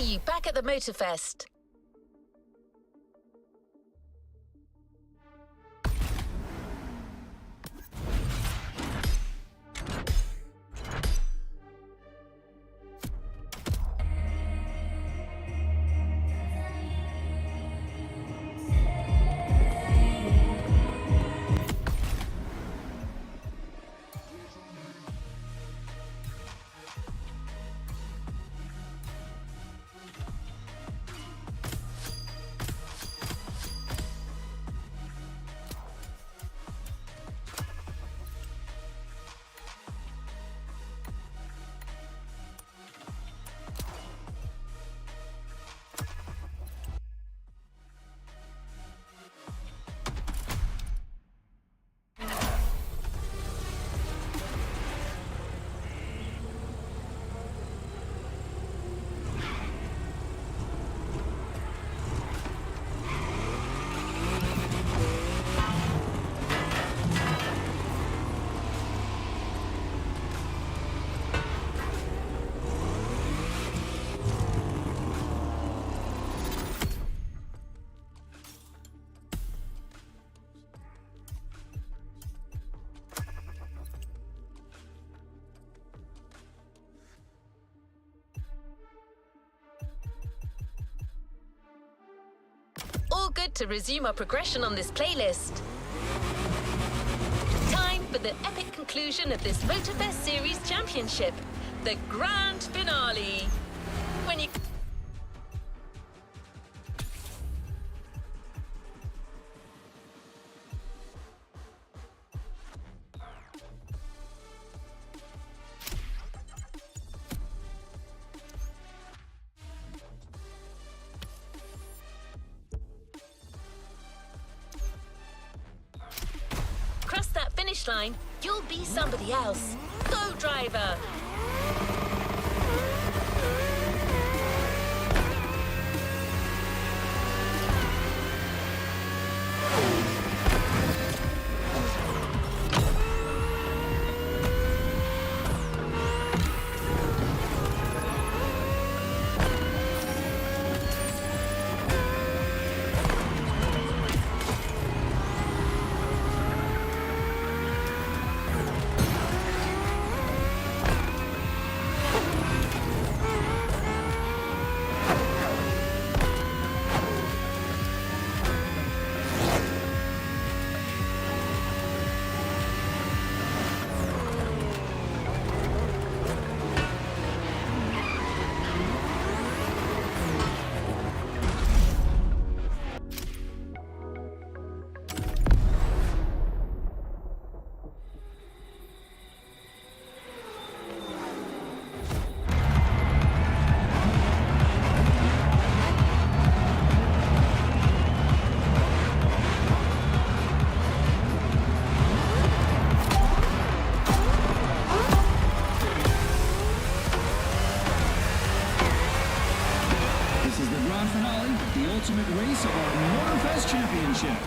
see you back at the MotorFest. All good to resume our progression on this playlist. Time for the epic conclusion of this MotorFest Series Championship, the grand finale. When you cross that finish line, you'll be somebody else. Go, driver! ultimate race of our MotorFest Championship.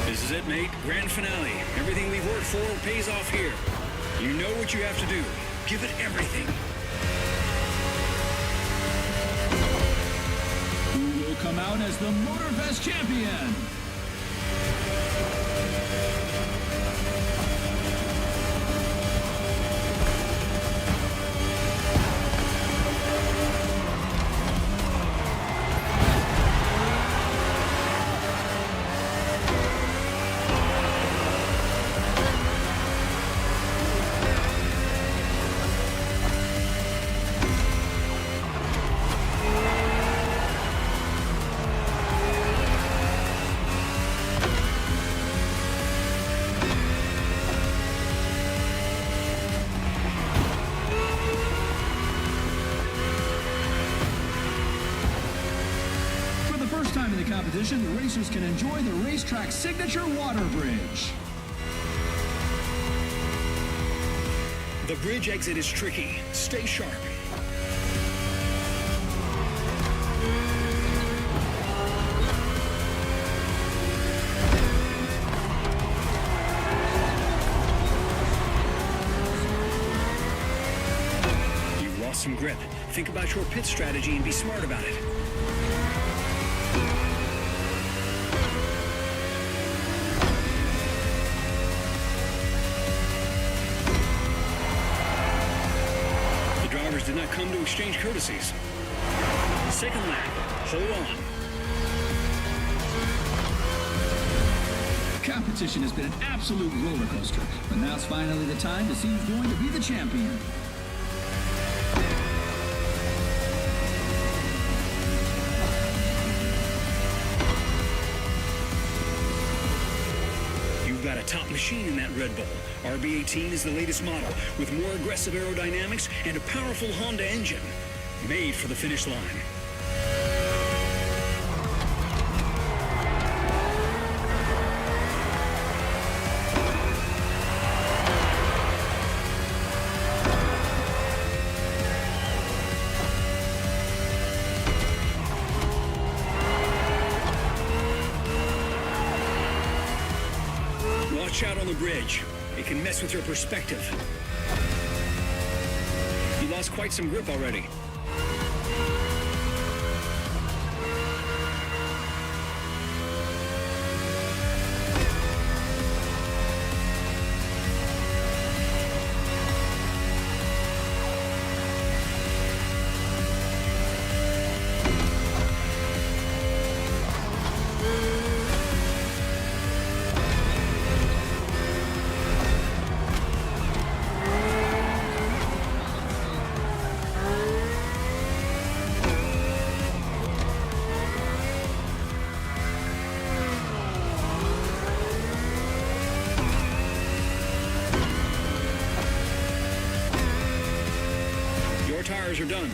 This is it, mate. Grand finale. Everything we've worked for pays off here. You know what you have to do. Give it everything. Who will come out as the MotorFest champion? Competition, the racers can enjoy the racetrack signature water bridge. The bridge exit is tricky. Stay sharp. lost some grip. Think about your pit strategy and be smart about it. The drivers did not come to exchange courtesies. Second lap. Hold on. Competition has been an absolute roller coaster, but now it's finally the time to see who's going to be the champion. You've got a top machine in that Red Bull. RB18 is the latest model with more aggressive aerodynamics and a powerful Honda engine, made for the finish line. Watch out on the bridge. It can mess with your perspective. You lost quite some grip already. Tires are done.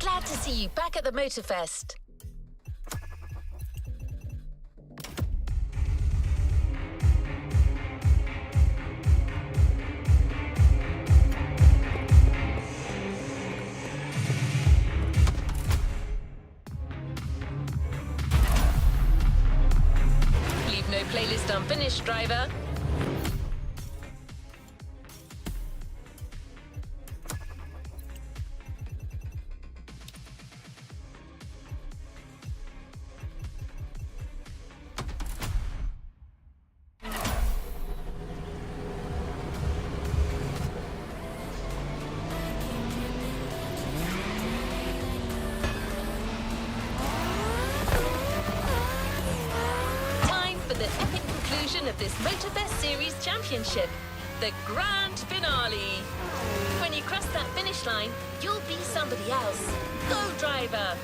Glad to see you back at the MotorFest. Leave no playlist unfinished, driver. this MotorFest Series Championship, the grand finale. When you cross that finish line, you'll be somebody else. Go, driver!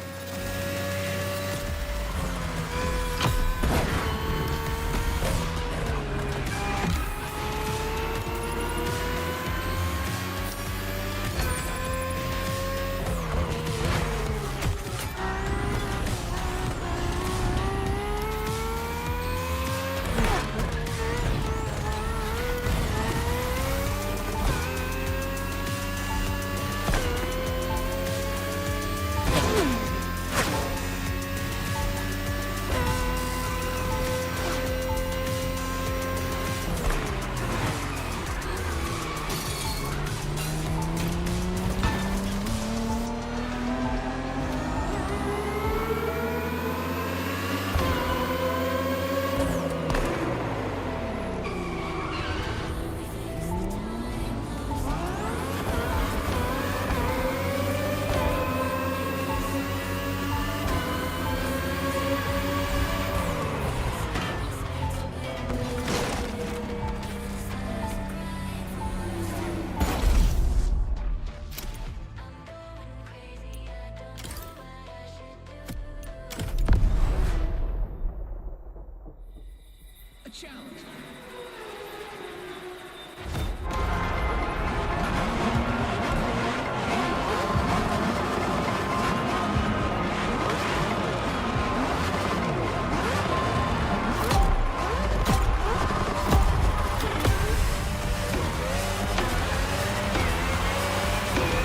A challenge.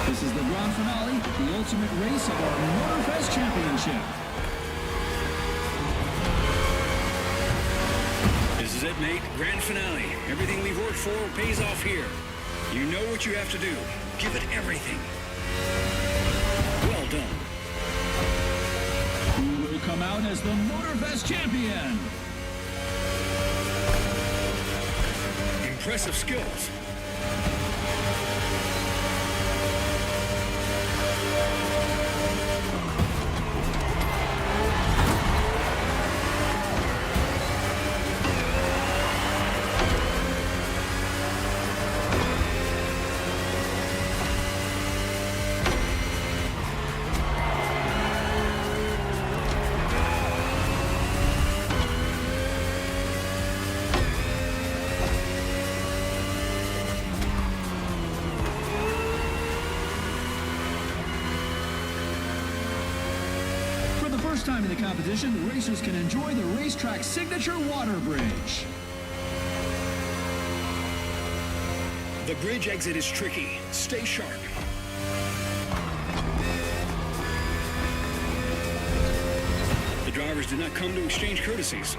This is the grand finale, the ultimate race of our MotorFest Championship. This is it, mate. Grand finale. Everything we've worked for pays off here. You know what you have to do. Give it everything. Well done. Who will come out as the MotorFest champion? Impressive skills. First time in the competition, the racers can enjoy the racetrack signature water bridge. The bridge exit is tricky. Stay sharp. The drivers did not come to exchange courtesies.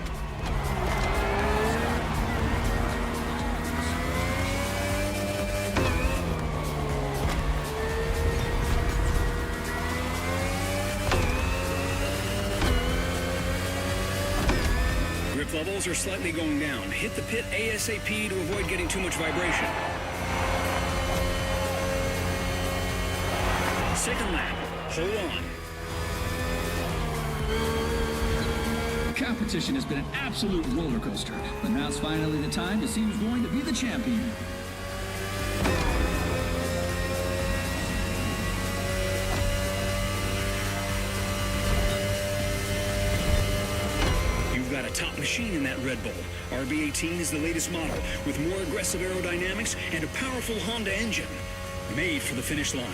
Levels are slightly going down. Hit the pit ASAP to avoid getting too much vibration. Second lap. Hold on. Competition has been an absolute roller coaster, but now it's finally the time to see who's going to be the champion. Got a top machine in that Red Bull. RB18 is the latest model with more aggressive aerodynamics and a powerful Honda engine. Made for the finish line.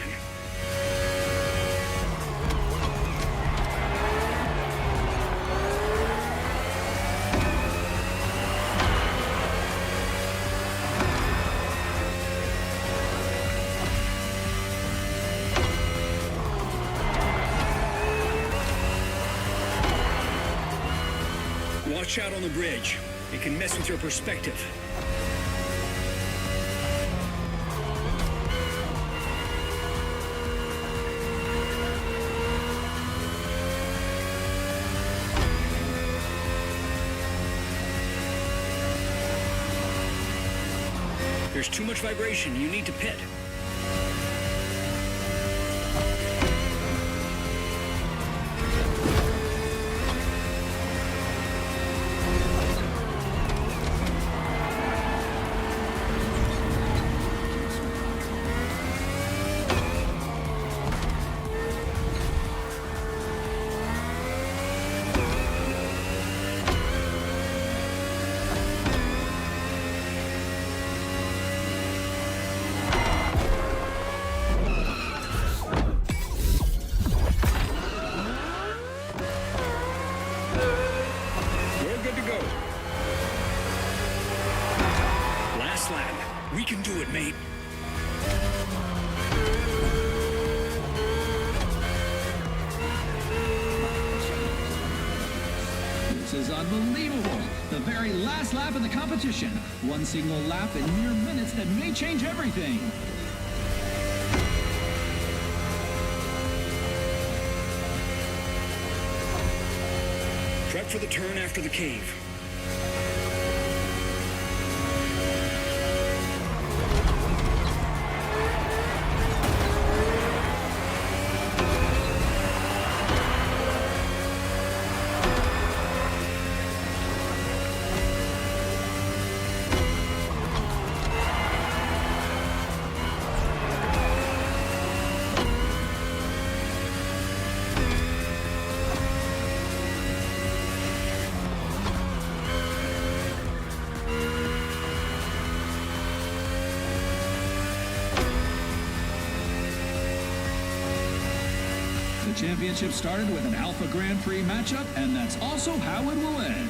Watch out on the bridge. It can mess with your perspective. There's too much vibration. You need to pit. We can do it, mate. This is unbelievable. The very last lap of the competition. One single lap in mere minutes that may change everything. Prep for the turn after the cave. The championship started with an Alpha Grand Prix matchup, and that's also how it will end.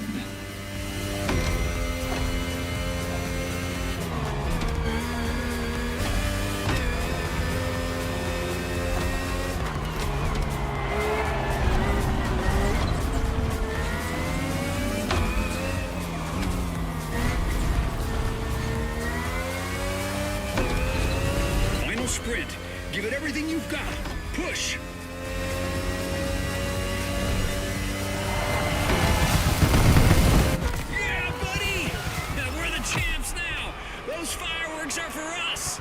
Final sprint. Give it everything you've got. Push. Those fireworks are for us!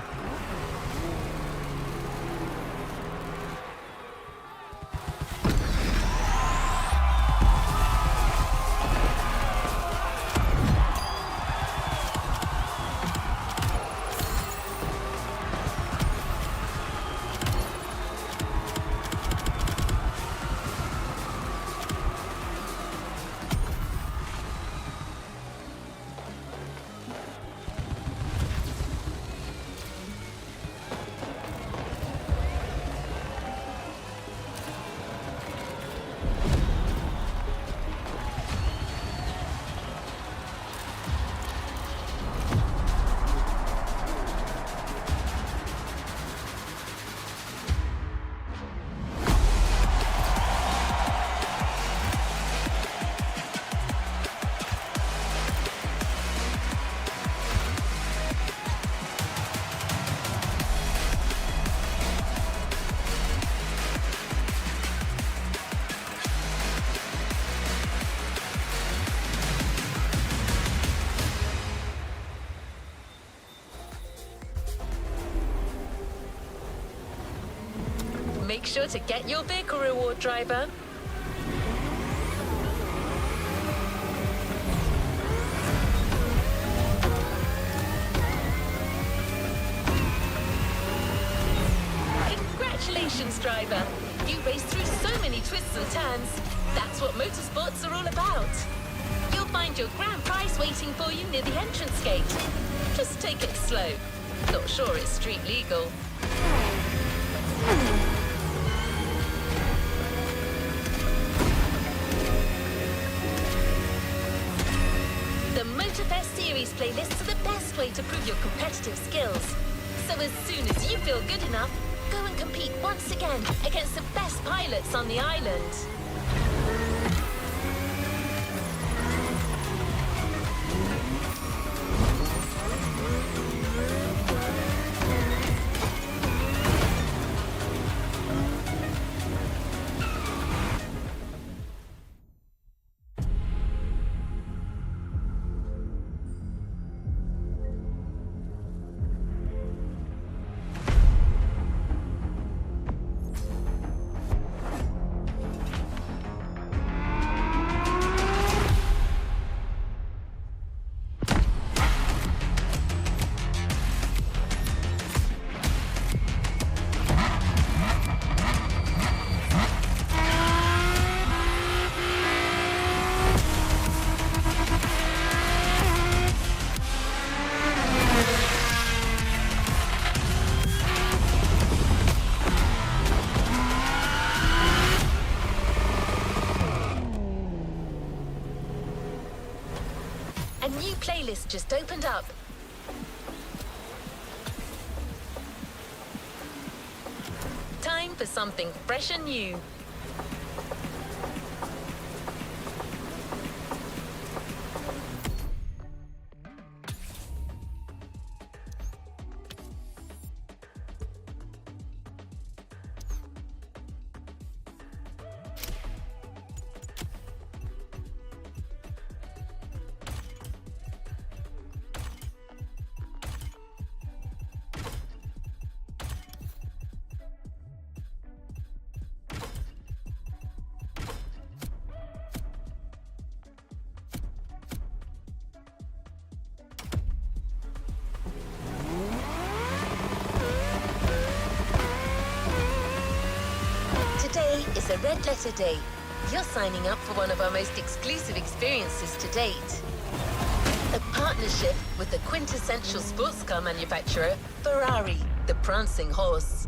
Make sure to get your vehicle reward, driver. Congratulations, driver. You raced through so many twists and turns. That's what motorsports are all about. You'll find your grand prize waiting for you near the entrance gate. Just take it slow. Not sure it's street legal. The MotorFest Series playlists are the best way to prove your competitive skills. So as soon as you feel good enough, go and compete once again against the best pilots on the island. A new playlist just opened up. for something fresh and new. Today is a red letter day. You're signing up for one of our most exclusive experiences to date. A partnership with the quintessential sports car manufacturer, Ferrari, the prancing horse.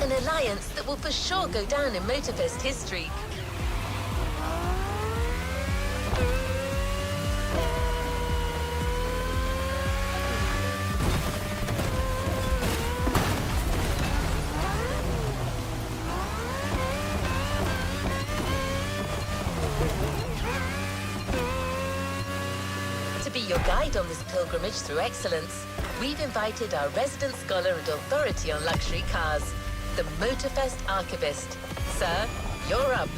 An alliance that will for sure go down in MotorFest history. To be your guide on this pilgrimage through excellence, we've invited our resident scholar and authority on luxury cars, the MotorFest archivist. Sir, you're up.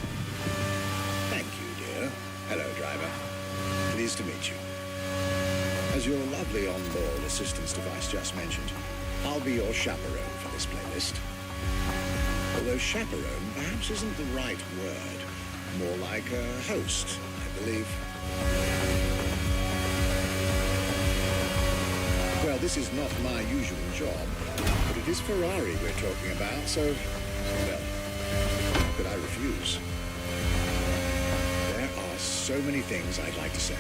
Thank you, dear. Hello, driver. Pleased to meet you. As your lovely on-board assistance device just mentioned, I'll be your chaperone for this playlist. Although chaperone perhaps isn't the right word. More like a host, I believe. Well, this is not my usual job, but it is Ferrari we're talking about, so, well, how could I refuse? There are so many things I'd like to say,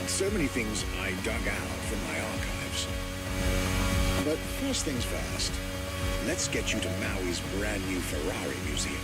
and so many things I dug out from my archives. But first things first, let's get you to Maui's brand new Ferrari museum.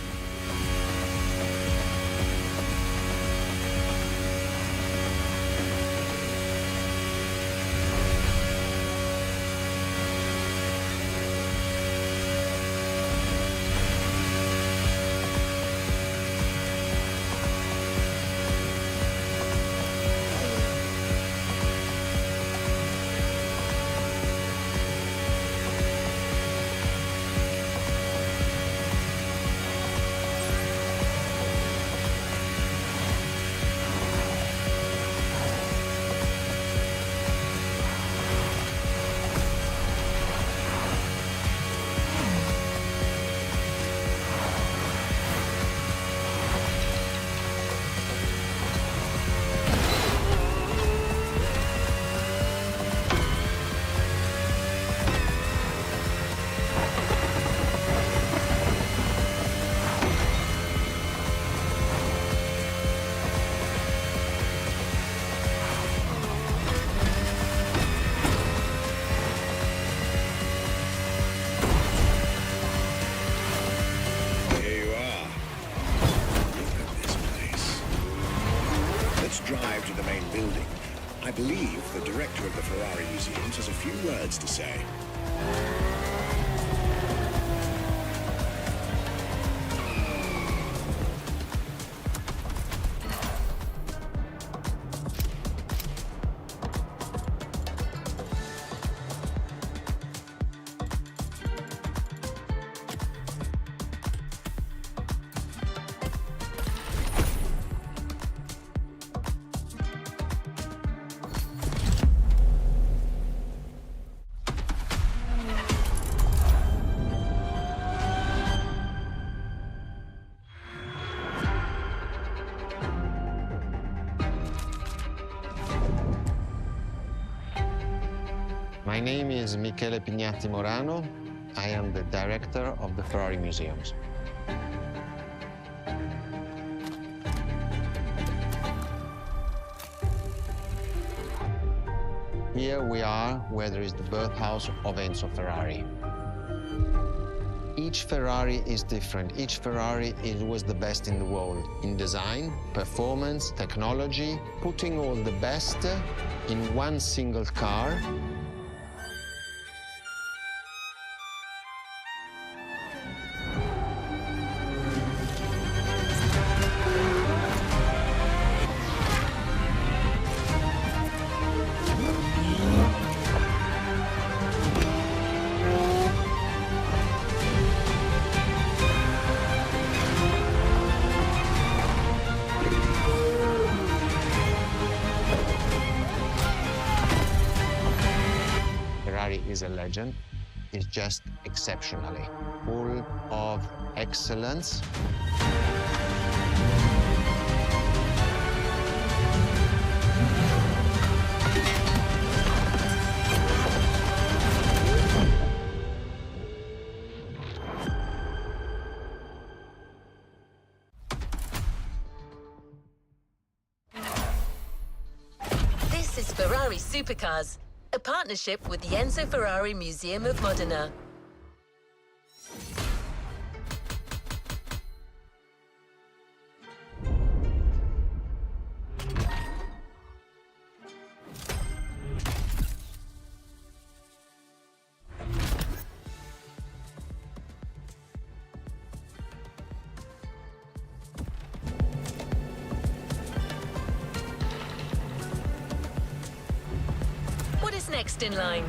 Drive to the main building. I believe the director of the Ferrari Museums has a few words to say. My name is Michele Pignatti Morano. I am the director of the Ferrari Museums. Here we are where there is the birthhouse of Enzo Ferrari. Each Ferrari is different. Each Ferrari was the best in the world in design, performance, technology, putting all the best in one single car. Ferrari is a legend. It's just exceptionally full of excellence. This is Ferrari Supercars, a partnership with the Enzo Ferrari Museum of Modena. What is next in line?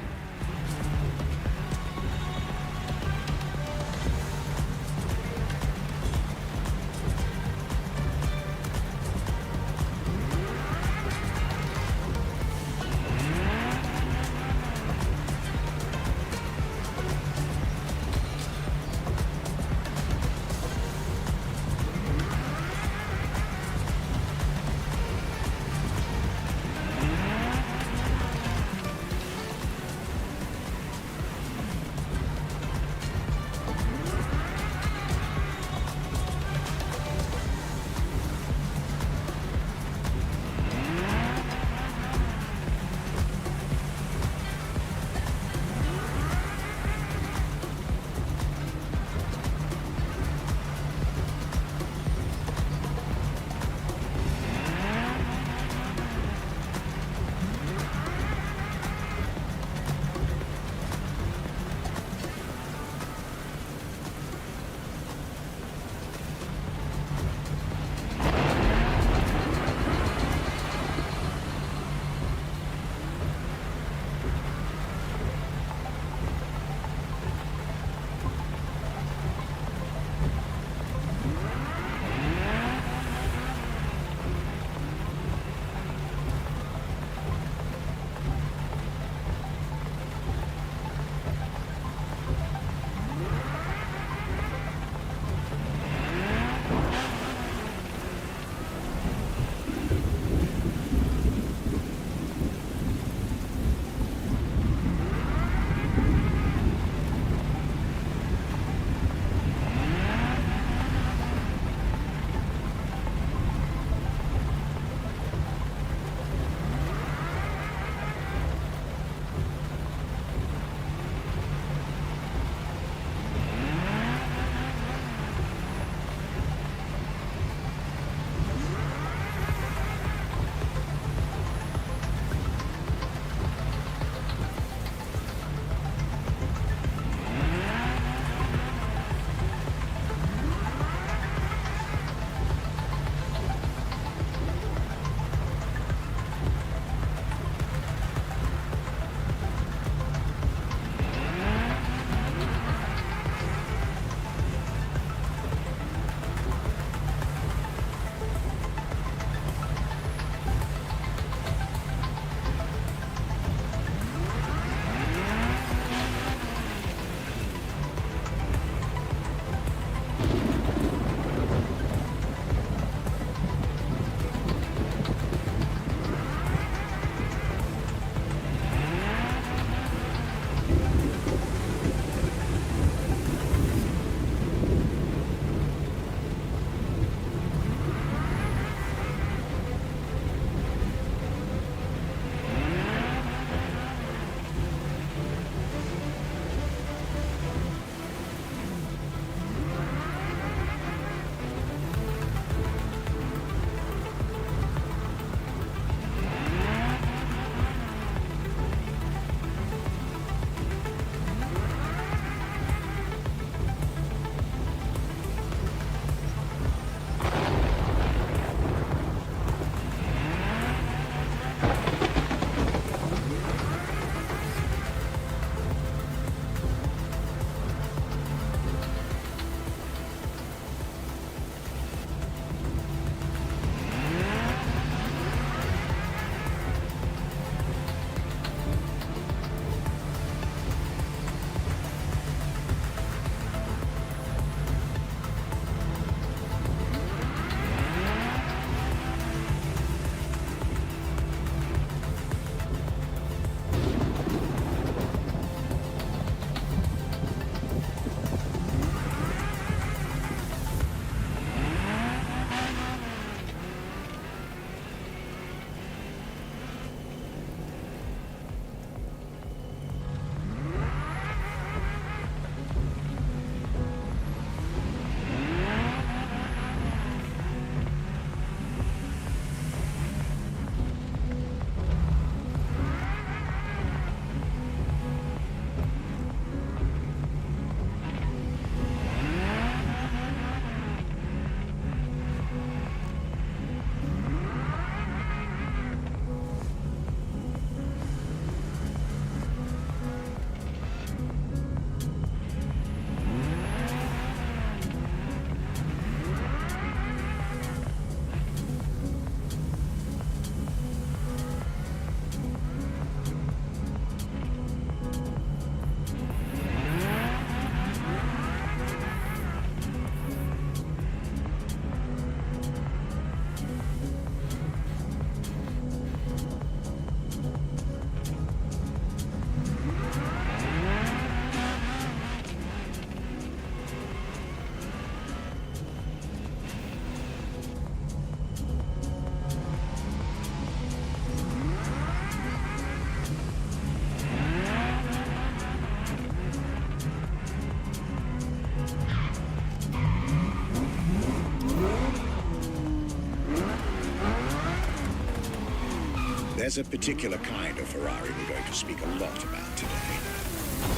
There's a particular kind of Ferrari we're going to speak a lot about today.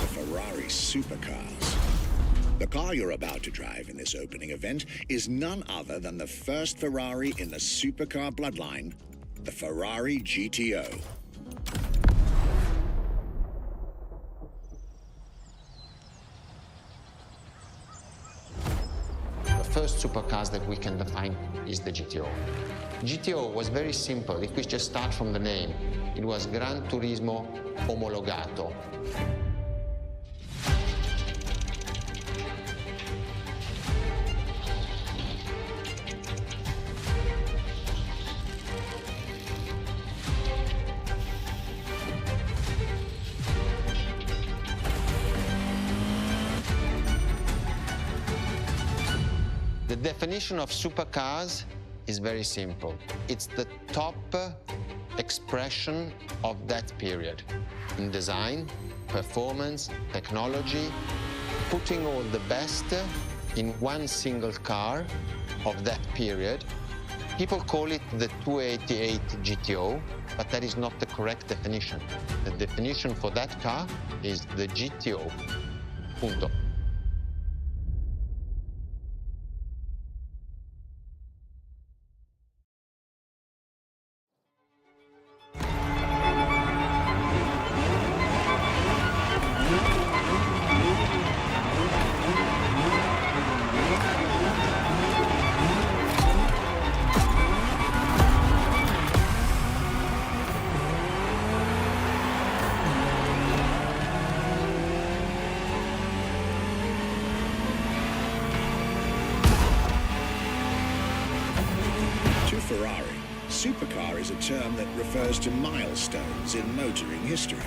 The Ferrari supercars. The car you're about to drive in this opening event is none other than the first Ferrari in the supercar bloodline, the Ferrari GTO. The first supercars that we can define is the GTO. GTO was very simple. If we just start from the name, it was Gran Turismo Omologato. The definition of supercars is very simple. It's the top expression of that period in design, performance, technology, putting all the best in one single car of that period. People call it the 288 GTO, but that is not the correct definition. The definition for that car is the GTO. Punto. Ferrari, supercar is a term that refers to milestones in motoring history.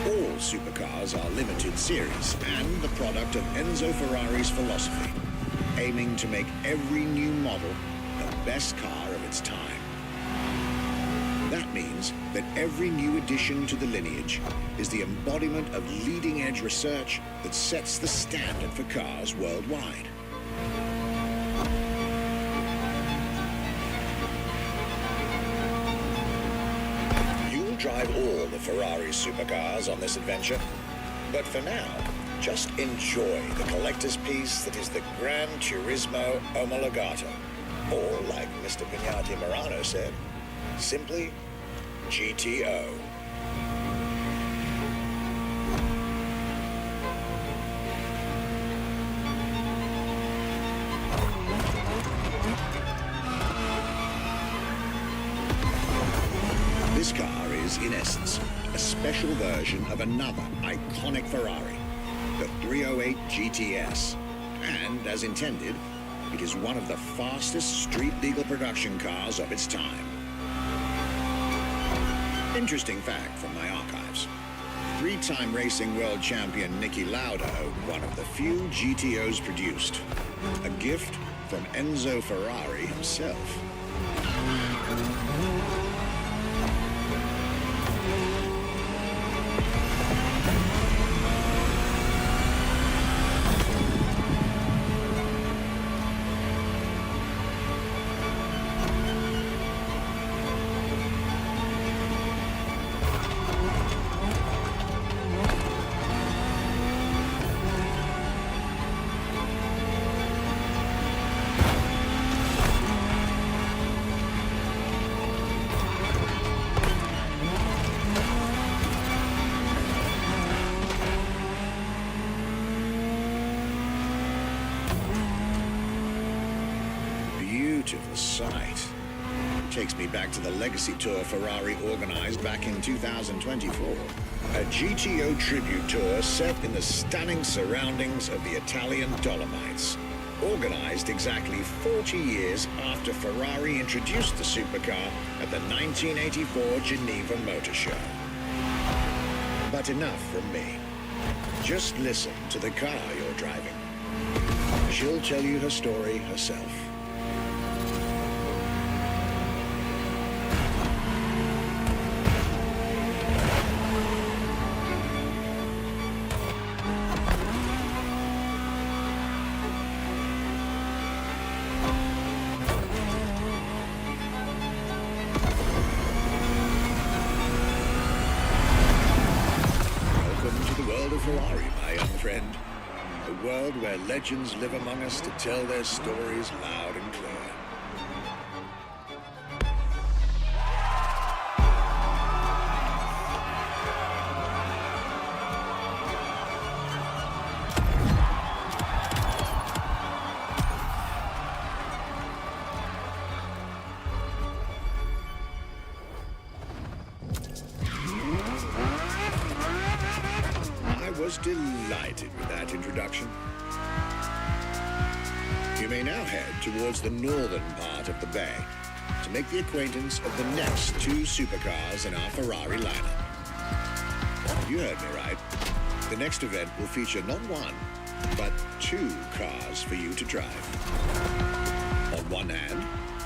All supercars are limited series and the product of Enzo Ferrari's philosophy, aiming to make every new model the best car of its time. That means that every new addition to the lineage is the embodiment of leading-edge research that sets the standard for cars worldwide. Drive all the Ferrari supercars on this adventure. But for now, just enjoy the collector's piece that is the Gran Turismo Omologato. Or, like Mr. Pignati Morano said, simply GTO. This car is, in essence, a special version of another iconic Ferrari, the 308 GTS. And, as intended, it is one of the fastest street-legal production cars of its time. Interesting fact from my archives. Three-time racing world champion Niki Lauda owned one of the few GTOs produced. A gift from Enzo Ferrari himself. Beautiful sight. Takes me back to the Legacy Tour Ferrari organized back in 2024. A GTO tribute tour set in the stunning surroundings of the Italian Dolomites. Organized exactly 40 years after Ferrari introduced the supercar at the 1984 Geneva Motor Show. But enough from me. Just listen to the car you're driving. She'll tell you her story herself. Ferrari, my young friend. A world where legends live among us to tell their stories loud and clear. I was delighted with that introduction. You may now head towards the northern part of the bay to make the acquaintance of the next two supercars in our Ferrari lineup. You heard me right. The next event will feature not one, but two cars for you to drive. On one hand,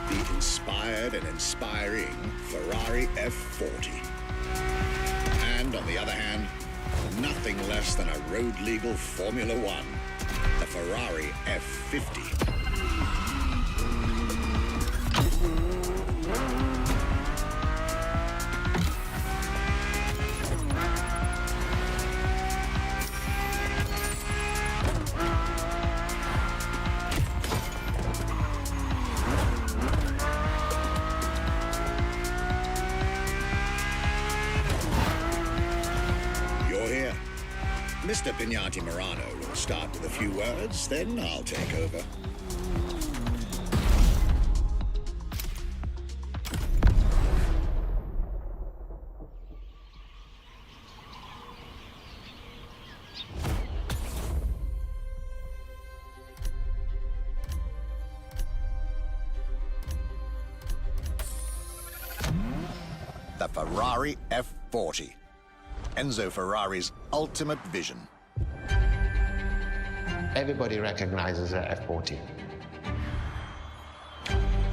the inspired and inspiring Ferrari F40. And on the other hand, nothing less than a road-legal Formula One, the Ferrari F50. Mr. Pignati Morano will start with a few words, then I'll take over. The Ferrari F40. Enzo Ferrari's ultimate vision. Everybody recognizes the F40.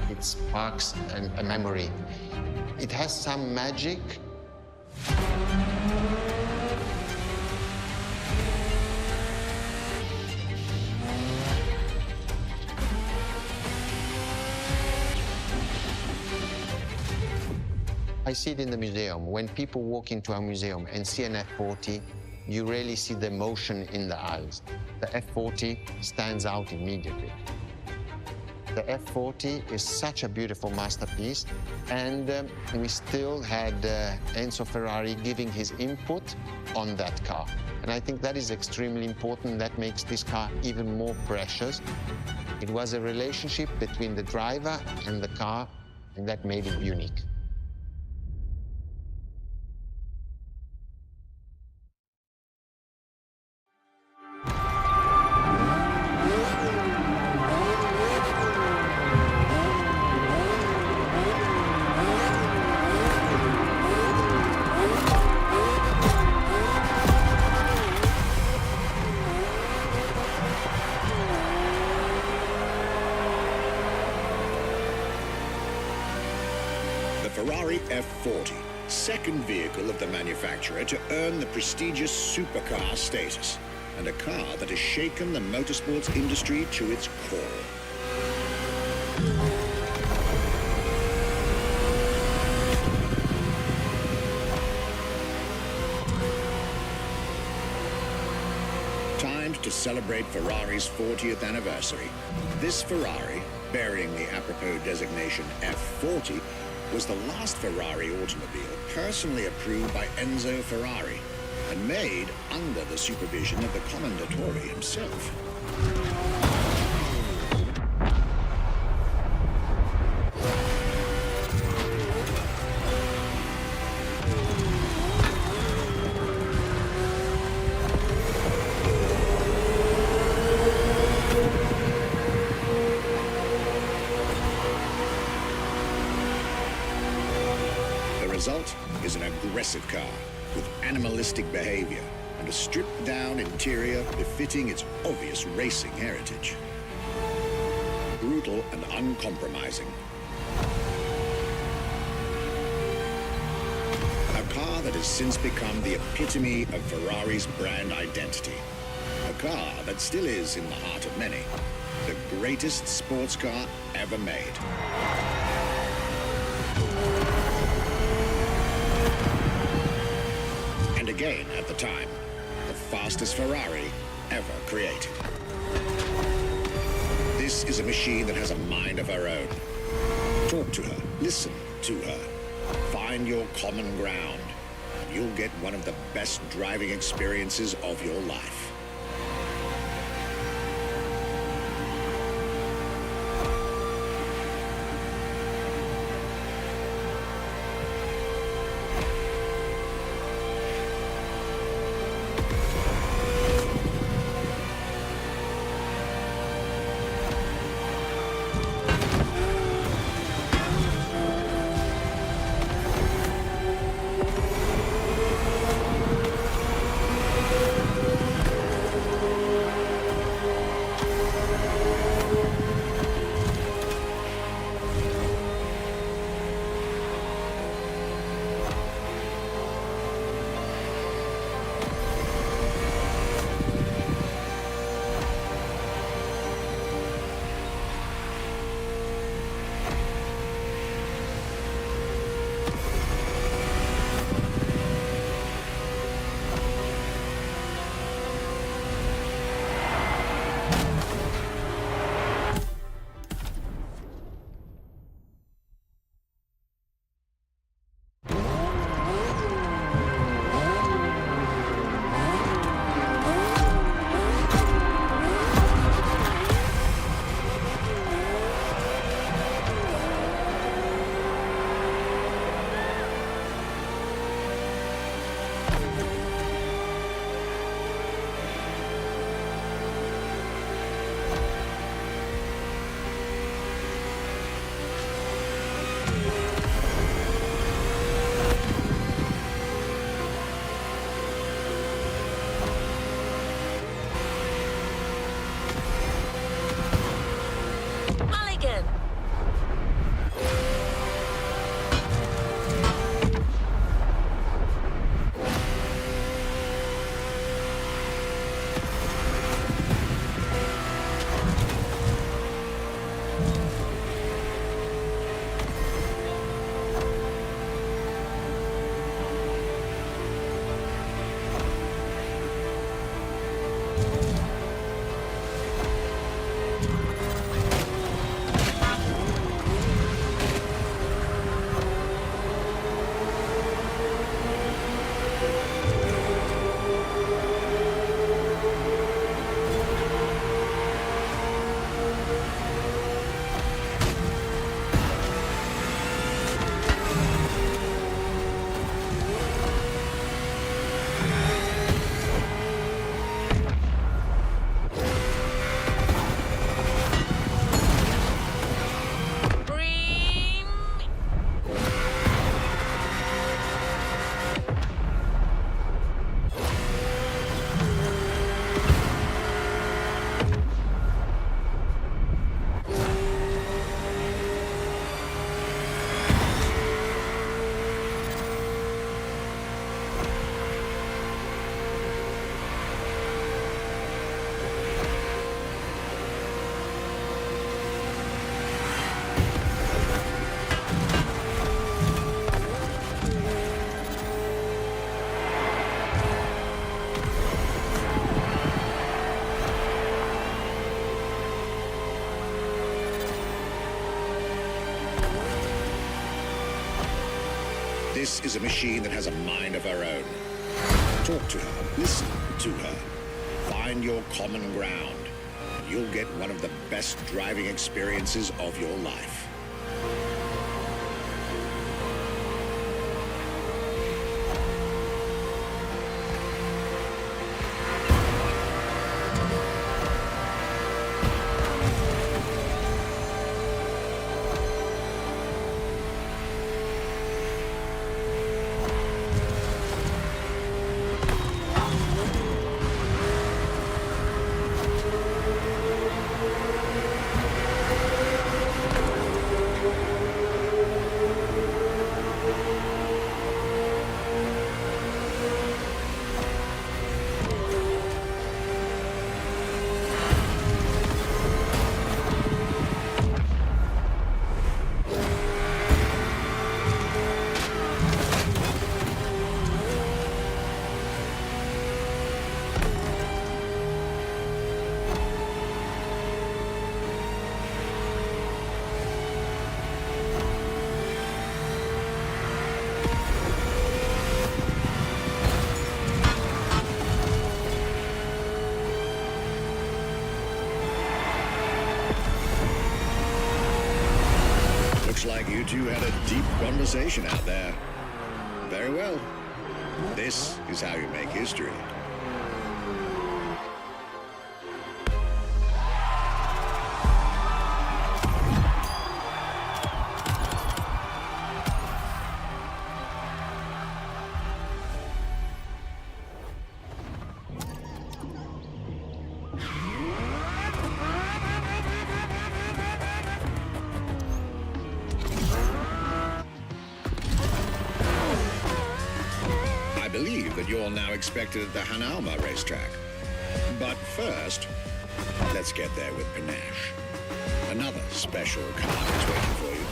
It sparks a memory. It has some magic. I see it in the museum. When people walk into a museum and see an F40, you really see the emotion in the eyes. The F40 stands out immediately. The F40 is such a beautiful masterpiece, and we still had Enzo Ferrari giving his input on that car. And I think that is extremely important. That makes this car even more precious. It was a relationship between the driver and the car, and that made it unique. Ferrari F40, second vehicle of the manufacturer to earn the prestigious supercar status, and a car that has shaken the motorsports industry to its core. Timed to celebrate Ferrari's 40th anniversary, this Ferrari, bearing the apropos designation F40, was the last Ferrari automobile personally approved by Enzo Ferrari and made under the supervision of the Commendatore himself. The result is an aggressive car with animalistic behavior and a stripped-down interior befitting its obvious racing heritage. Brutal and uncompromising. A car that has since become the epitome of Ferrari's brand identity. A car that still is, in the heart of many, the greatest sports car ever made. Again at the time, the fastest Ferrari ever created. This is a machine that has a mind of her own. Talk to her, listen to her, find your common ground, and you'll get one of the best driving experiences of your life. This is a machine that has a mind of her own. Talk to her, listen to her, find your common ground, and you'll get one of the best driving experiences of your life. two had a deep conversation out there. Very well. This is how you make history. I believe that you're now expected at the Hanauma racetrack. But first, let's get there with panache. Another special car is waiting for you.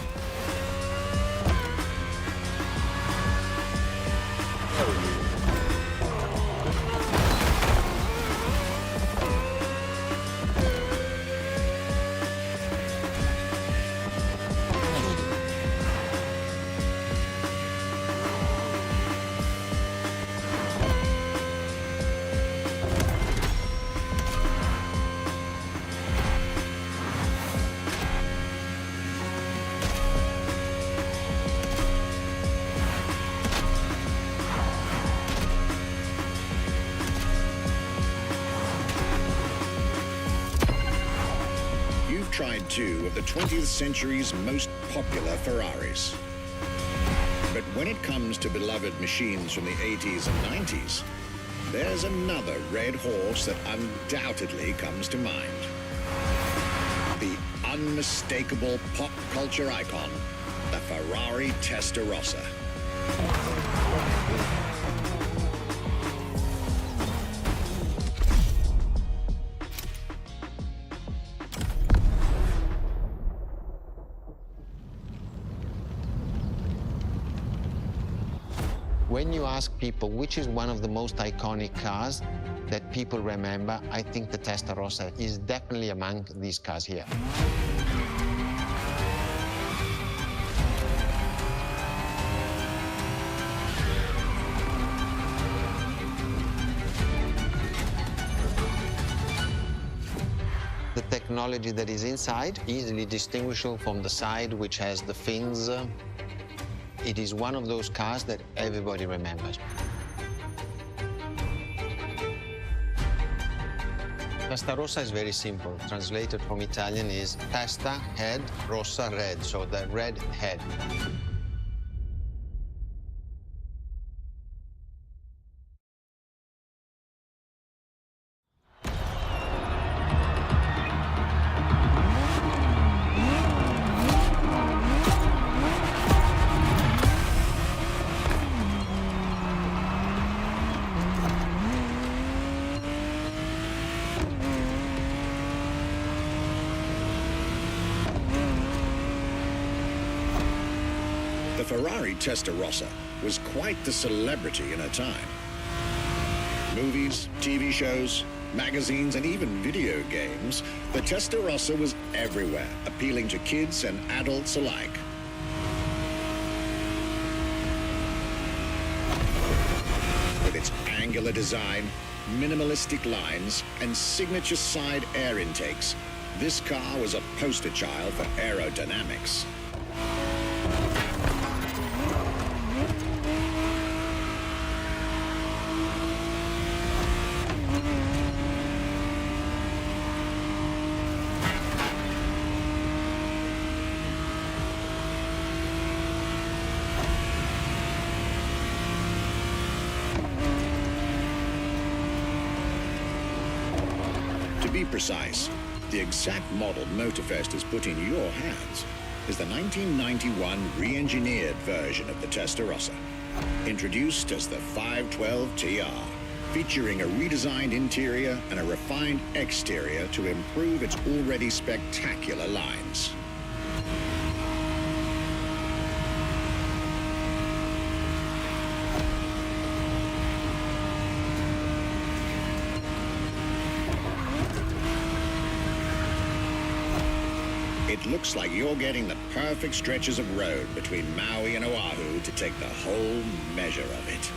Tried two of the 20th century's most popular Ferraris. But when it comes to beloved machines from the 80s and 90s, there's another red horse that undoubtedly comes to mind. The unmistakable pop culture icon, the Ferrari Testarossa. When you ask people which is one of the most iconic cars that people remember, I think the Testarossa is definitely among these cars here. The technology that is inside, easily distinguishable from the side which has the fins. It is one of those cars that everybody remembers. Testarossa is very simple. Translated from Italian is testa, head, rossa, red, so the red head. The Ferrari Testarossa was quite the celebrity in her time. Movies, TV shows, magazines, and even video games, the Testarossa was everywhere, appealing to kids and adults alike. With its angular design, minimalistic lines, and signature side air intakes, this car was a poster child for aerodynamics. To be precise, the exact model MotorFest has put in your hands is the 1991 re-engineered version of the Testarossa, introduced as the 512 TR, featuring a redesigned interior and a refined exterior to improve its already spectacular lines. It looks like you're getting the perfect stretches of road between Maui and Oahu to take the whole measure of it.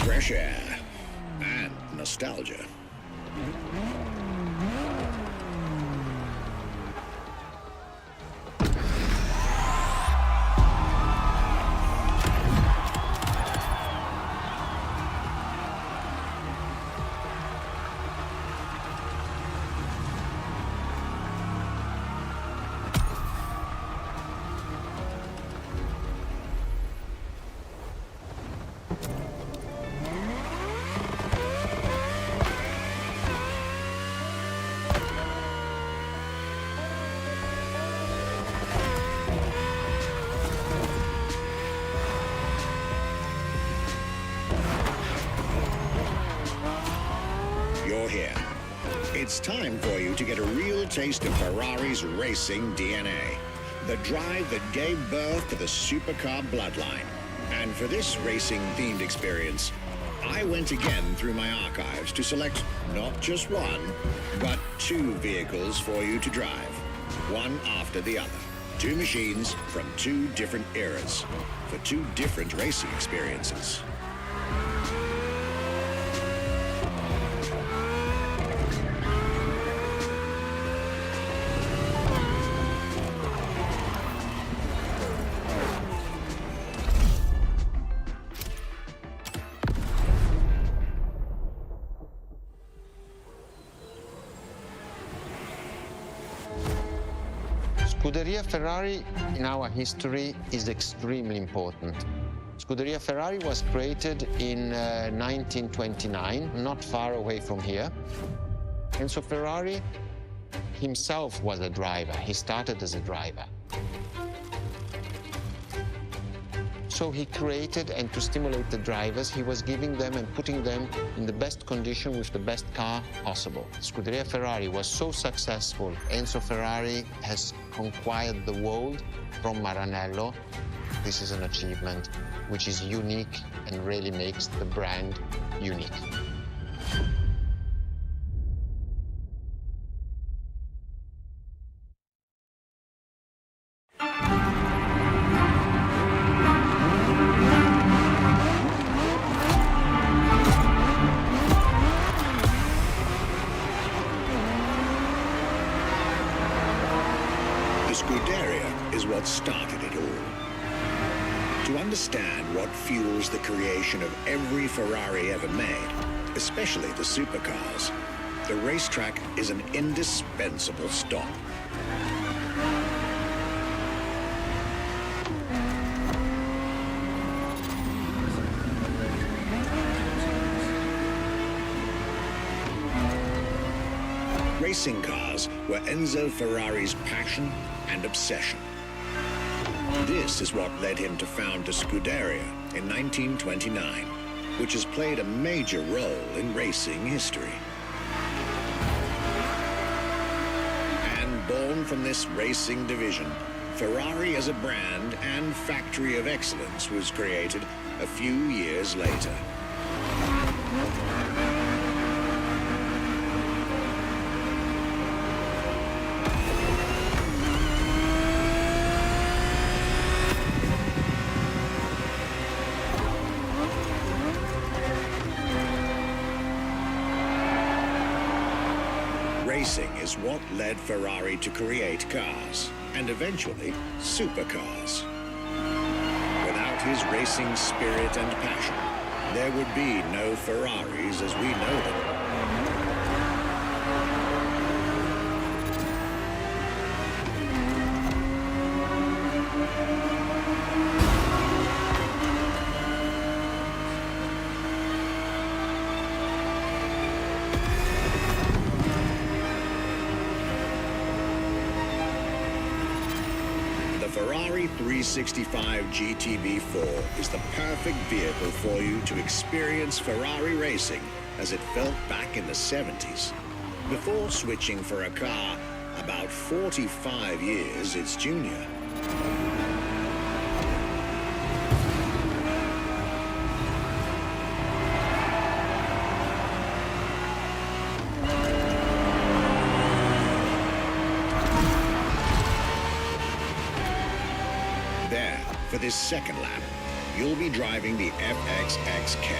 fresh air, and nostalgia. You're here. It's time for you to get a real taste of Ferrari's racing DNA. The drive that gave birth to the supercar bloodline. And for this racing-themed experience, I went again through my archives to select not just one, but two vehicles for you to drive, one after the other. Two machines from two different eras, for two different racing experiences. Scuderia Ferrari in our history is extremely important. Scuderia Ferrari was created in 1929, not far away from here. Enzo Ferrari himself was a driver. He started as a driver. So he created, and to stimulate the drivers, he was giving them and putting them in the best condition with the best car possible. Scuderia Ferrari was so successful. Enzo Ferrari has conquered the world from Maranello. This is an achievement which is unique and really makes the brand unique. Scuderia is what started it all. To understand what fuels the creation of every Ferrari ever made, especially the supercars, the racetrack is an indispensable stop. Racing cars were Enzo Ferrari's passion and obsession. This is what led him to found the Scuderia in 1929, which has played a major role in racing history. And born from this racing division, Ferrari as a brand and factory of excellence was created a few years later. Racing is what led Ferrari to create cars, and eventually supercars. Without his racing spirit and passion, there would be no Ferraris as we know them. The Ferrari 365 GTB4 is the perfect vehicle for you to experience Ferrari racing as it felt back in the 70s. Before switching for a car about 45 years its junior. For this second lap, you'll be driving the FXXK,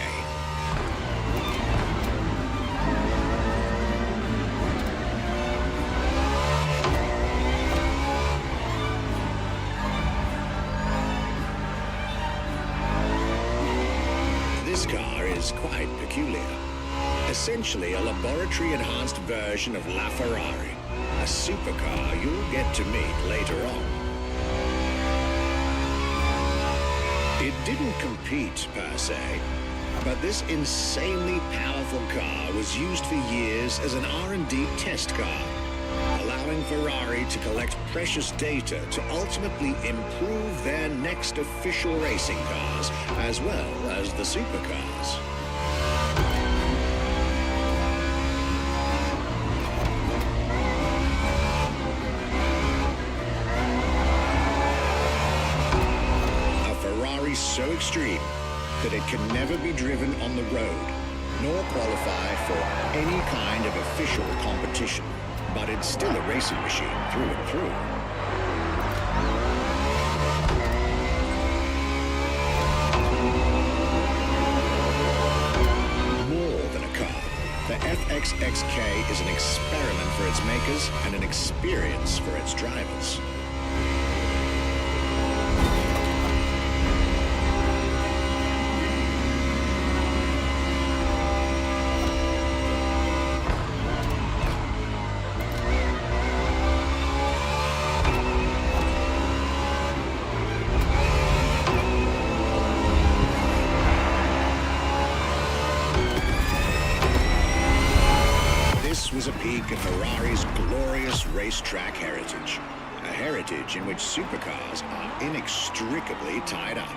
is quite peculiar. Essentially a laboratory-enhanced version of La Ferrari, a supercar you'll get to meet later on. It didn't compete, per se, but this insanely powerful car was used for years as an R&D test car, allowing Ferrari to collect precious data to ultimately improve their next official racing cars, as well as the supercars. A Ferrari so extreme that it can never be driven on the road, nor qualify for any kind of official competition. But it's still a racing machine through and through. More than a car, the FXXK is an experiment for its makers and an experience for its drivers. Was a peek at Ferrari's glorious racetrack heritage, a heritage in which supercars are inextricably tied up.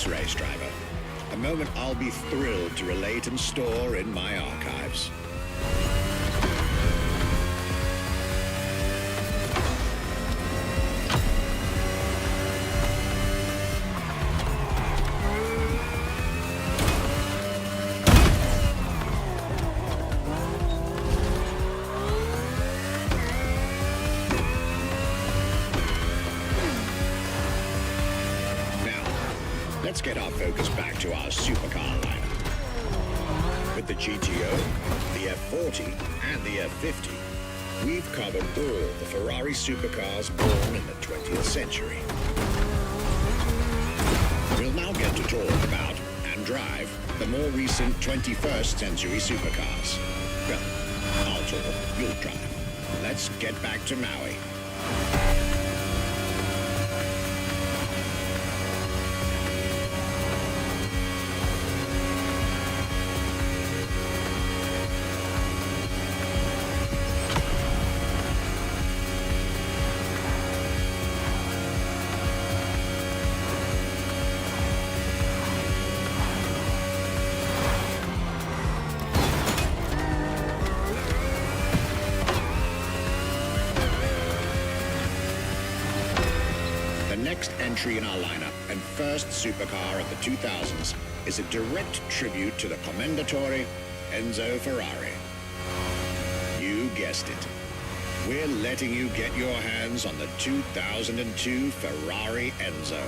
Race driver, a moment I'll be thrilled to relate and store in my archives. let's get our focus back to our supercar lineup. With the GTO, the F40, and the F50, we've covered all the Ferrari supercars born in the 20th century. We'll now get to talk about and drive the more recent 21st century supercars. Well, I'll talk, you'll drive. Let's get back to Maui. Next entry in our lineup and first supercar of the 2000s is a direct tribute to the Commendatore Enzo Ferrari. You guessed it. We're letting you get your hands on the 2002 Ferrari Enzo.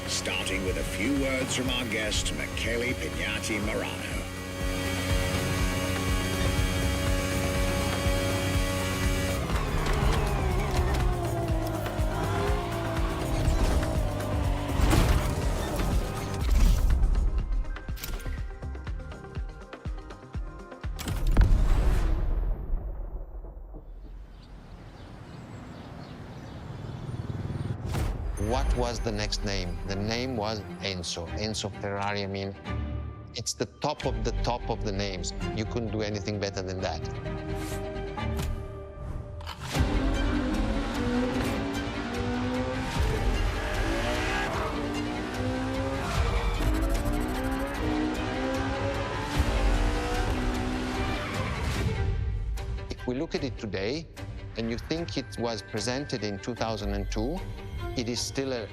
Starting with a few words from our guest, Michele Pignati Morano. What was the next name? The name was Enzo. Enzo Ferrari, I mean, it's the top of the names. You couldn't do anything better than that. If we look at it today, and you think it was presented in 2002, it is still a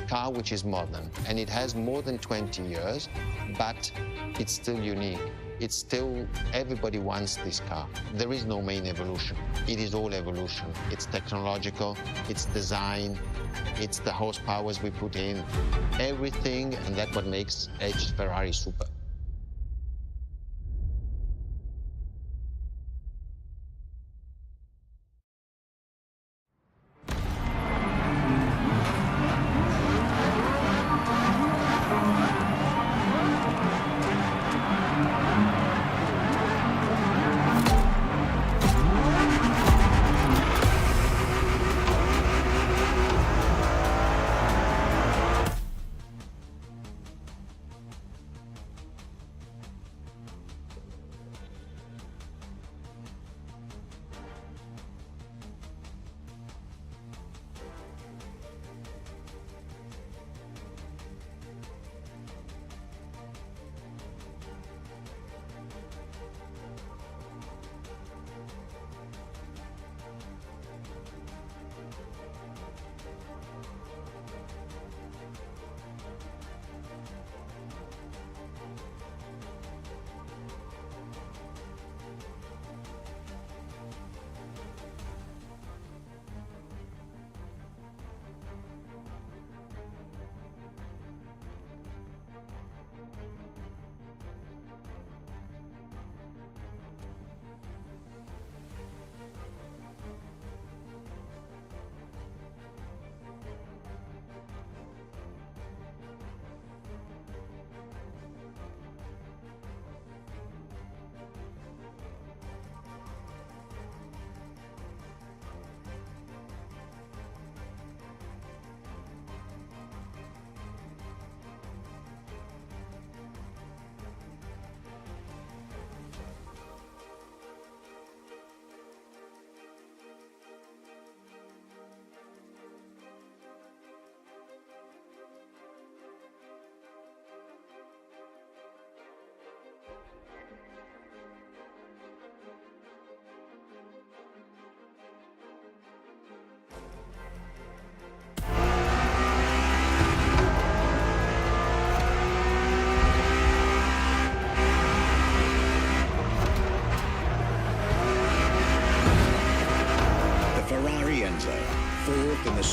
car which is modern, and it has more than 20 years, but it's still unique. It's still, everybody wants this car. There is no main evolution. It is all evolution. It's technological, it's design, it's the horsepowers we put in, everything, and that's what makes Ferrari super.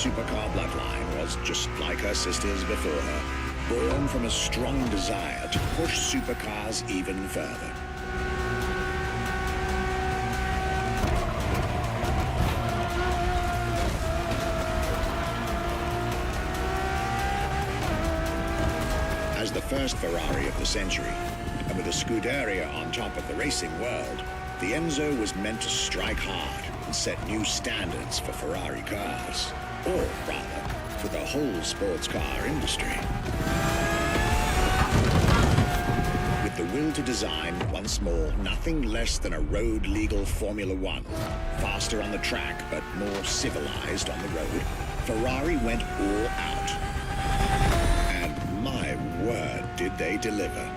supercar bloodline was just like her sisters before her, born from a strong desire to push supercars even further. As the first Ferrari of the century, and with a Scuderia on top of the racing world, the Enzo was meant to strike hard and set new standards for Ferrari cars, or rather, for the whole sports car industry. With the will to design, once more, nothing less than a road-legal Formula One, faster on the track but more civilized on the road, Ferrari went all out. And my word, did they deliver.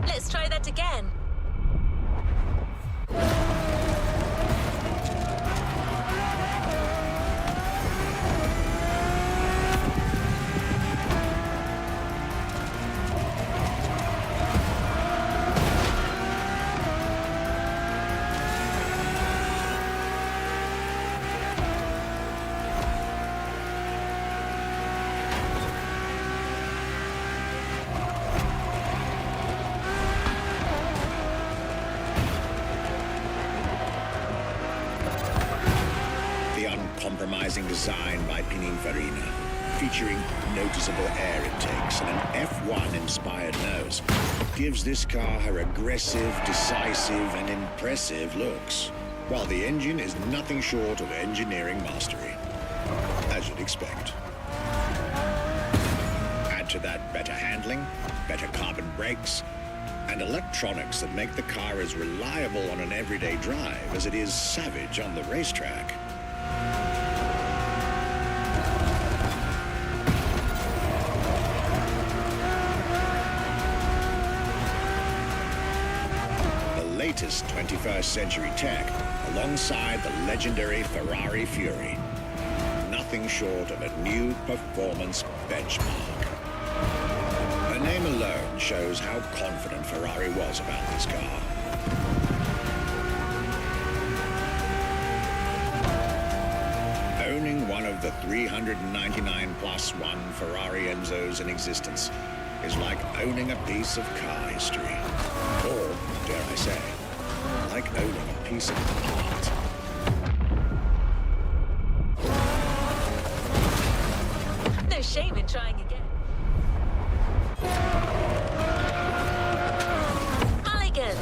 Let's try that again. Uncompromising design by Pininfarina, featuring noticeable air intakes and an F1-inspired nose, gives this car her aggressive, decisive, and impressive looks, while the engine is nothing short of engineering mastery, as you'd expect. Add to that better handling, better carbon brakes, and electronics that make the car as reliable on an everyday drive as it is savage on the racetrack. Latest 21st century tech alongside the legendary Ferrari Fury. Nothing short of a new performance benchmark. Her name alone shows how confident Ferrari was about this car. Owning one of the 399 plus one Ferrari Enzos in existence is like owning a piece of car history. Or, dare I say, like owning a piece of art. No shame in trying again. Mulligan!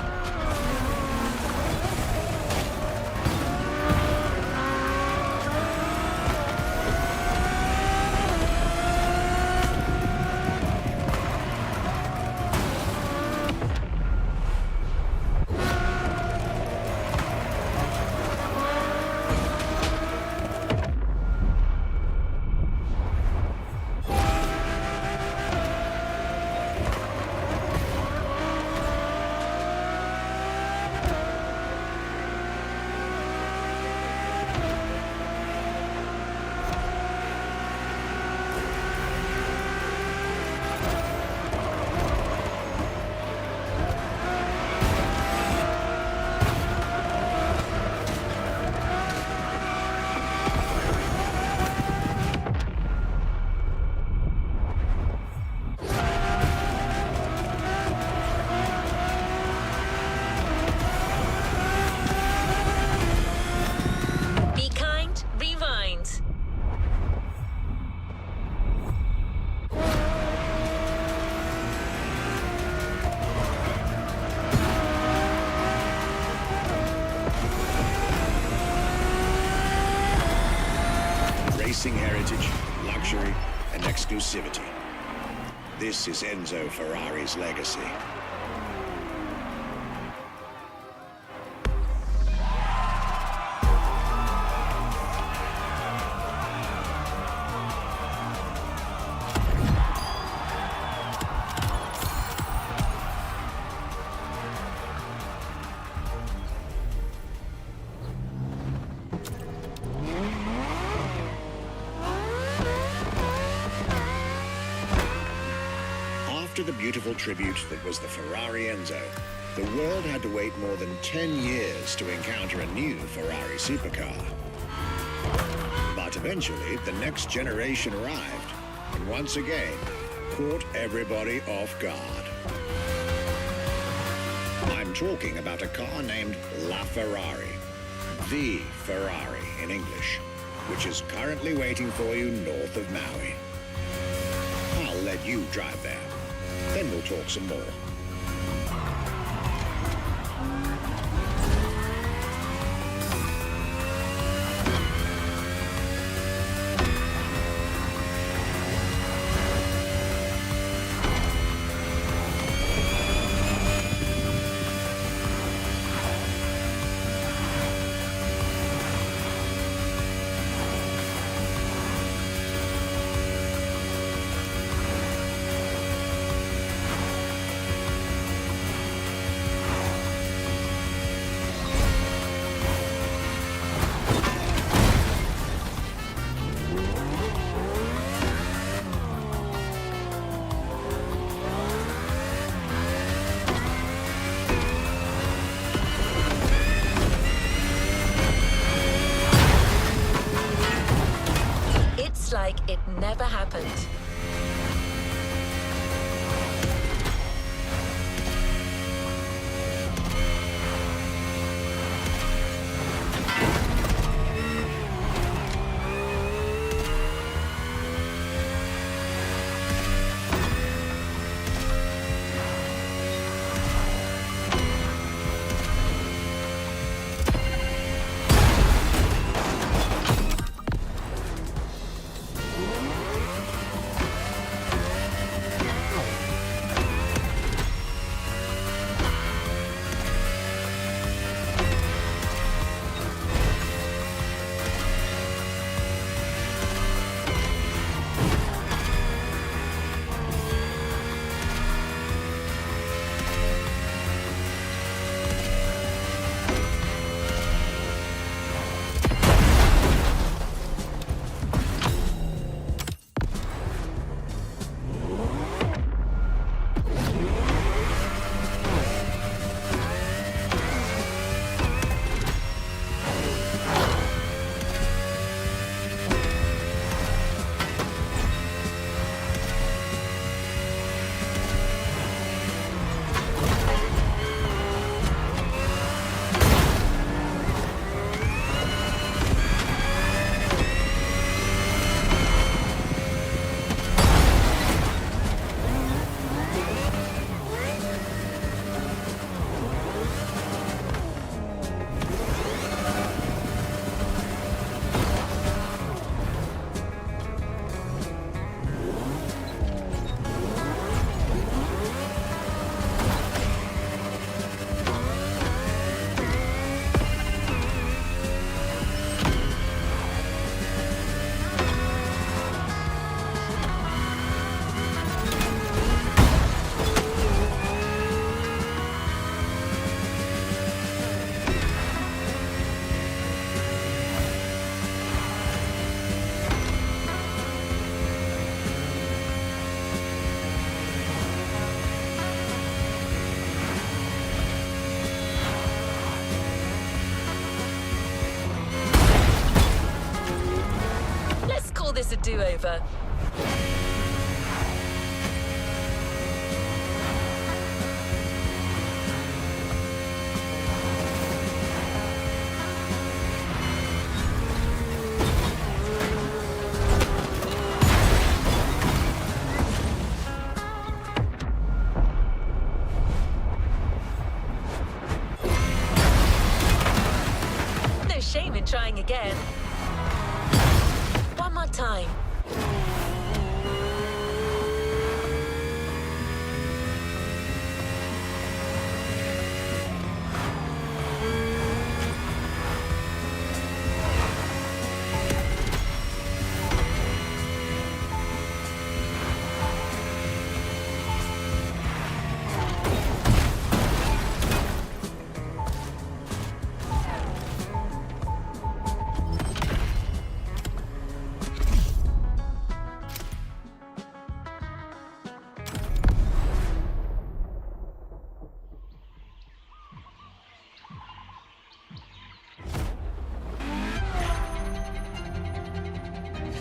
Racing heritage, luxury, and exclusivity. This is Enzo Ferrari's legacy. after the beautiful tribute that was the Ferrari Enzo, the world had to wait more than 10 years to encounter a new Ferrari supercar. But eventually, the next generation arrived, and once again, caught everybody off guard. I'm talking about a car named La Ferrari, the Ferrari in English, which is currently waiting for you north of Maui. I'll let you drive there. Then we'll talk some more. Like it never happened. This a do-over. No shame in trying again. One more time.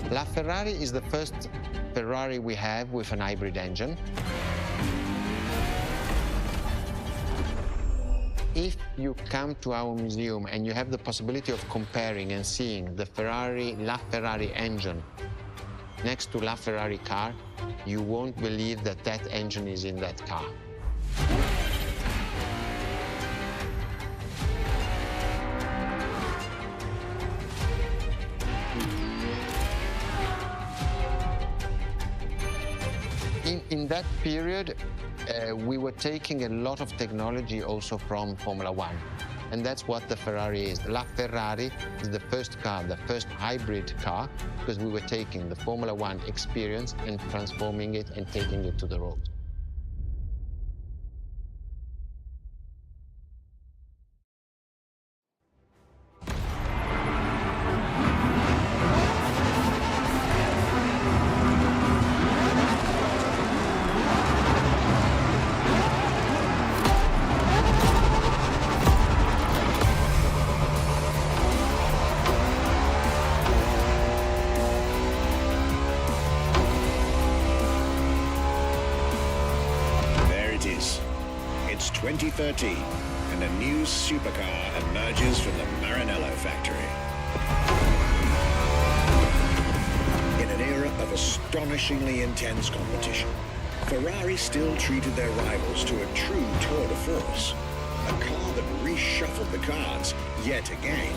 LaFerrari is the first Ferrari we have with an hybrid engine. If you come to our museum and you have the possibility of comparing and seeing the LaFerrari engine next to LaFerrari car, you won't believe that that engine is in that car. In that period, we were taking a lot of technology also from Formula One. And that's what the Ferrari is. LaFerrari is the first car, the first hybrid car, because we were taking the Formula One experience and transforming it and taking it to the road. It's 2013, and a new supercar emerges from the Maranello factory. In an era of astonishingly intense competition, Ferrari still treated their rivals to a true tour de force, a car that reshuffled the cards yet again.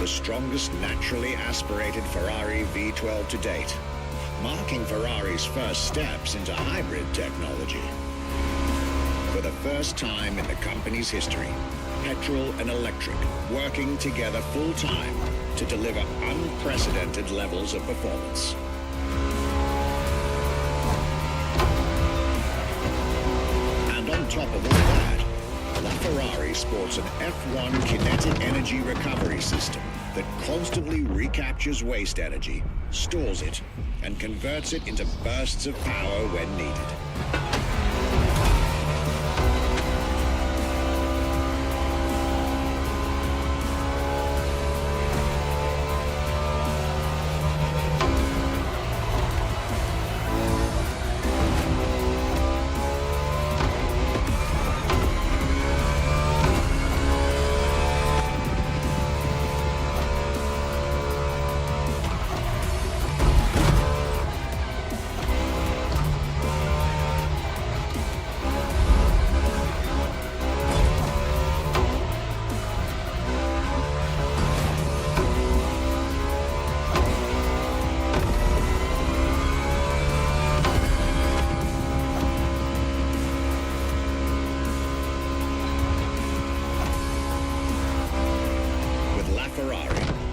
Strongest naturally aspirated Ferrari V12 to date, marking Ferrari's first steps into hybrid technology. For the first time in the company's history, petrol and electric working together full-time to deliver unprecedented levels of performance. And on top of all that, LaFerrari sports an F1 kinetic energy recovery system that constantly recaptures waste energy, stores it, and converts it into bursts of power when needed.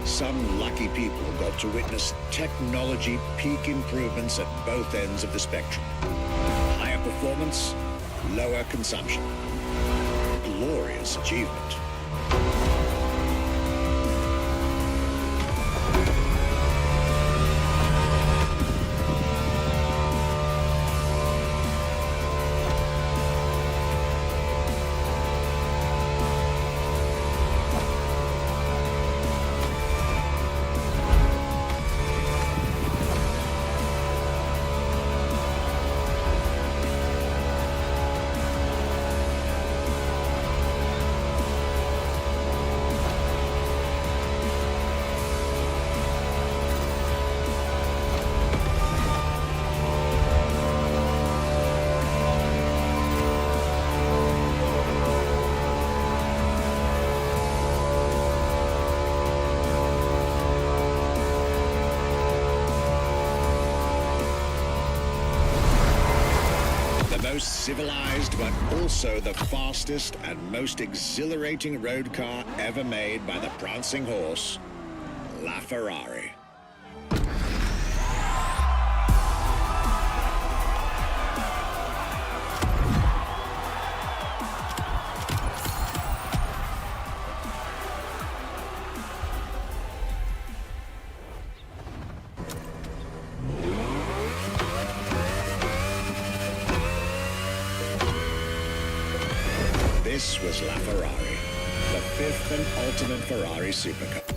Some lucky people got to witness technology peak improvements at both ends of the spectrum. Higher performance, lower consumption. Glorious achievement. Most civilized, but also the fastest and most exhilarating road car ever made by the prancing horse, LaFerrari. This was La Ferrari, the fifth and ultimate Ferrari supercar.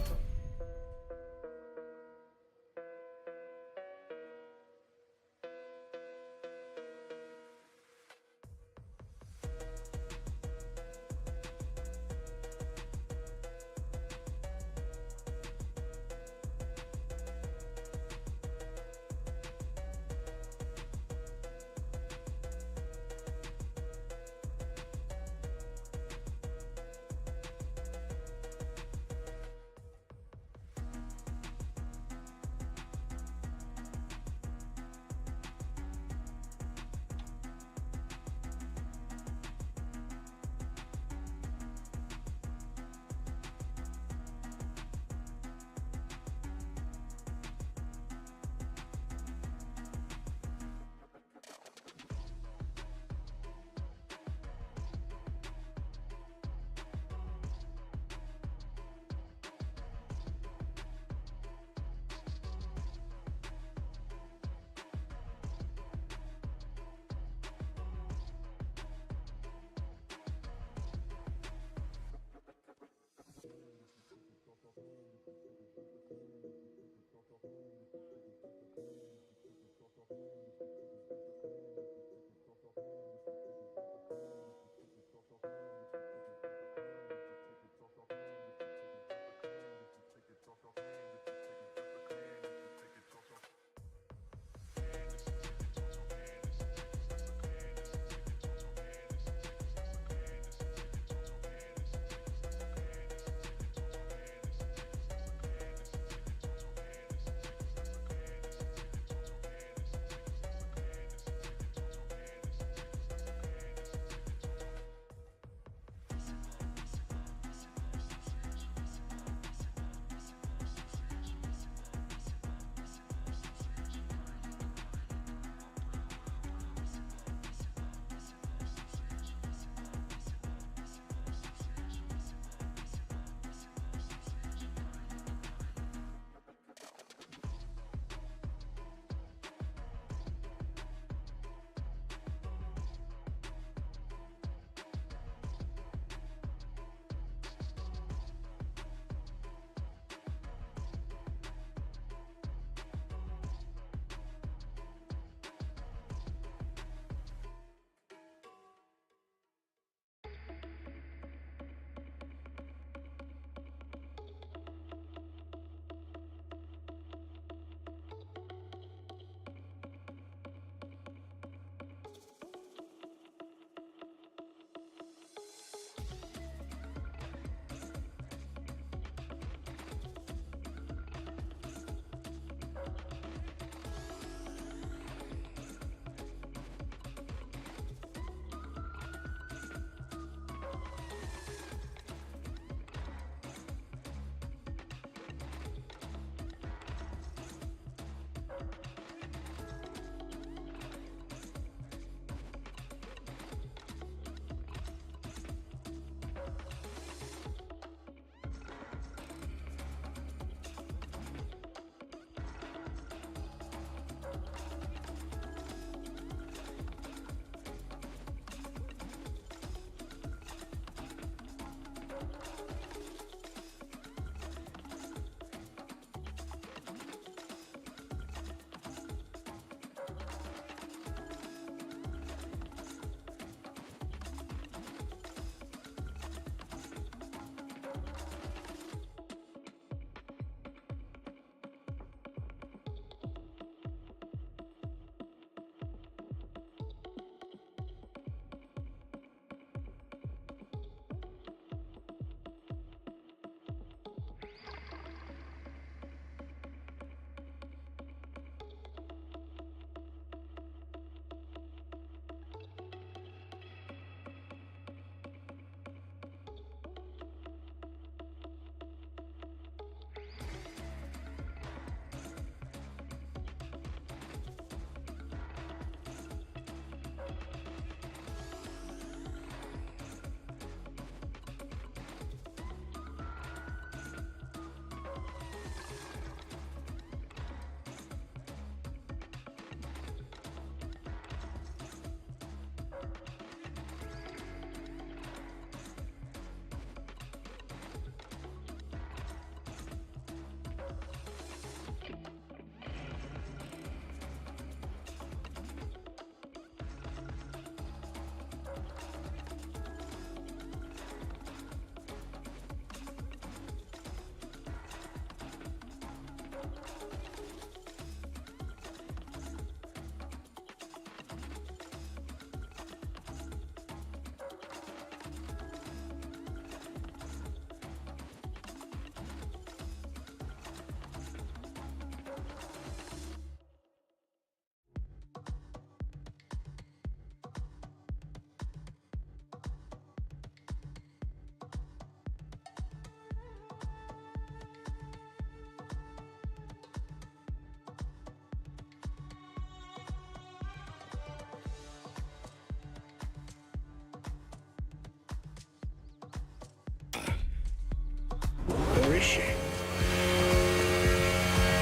she?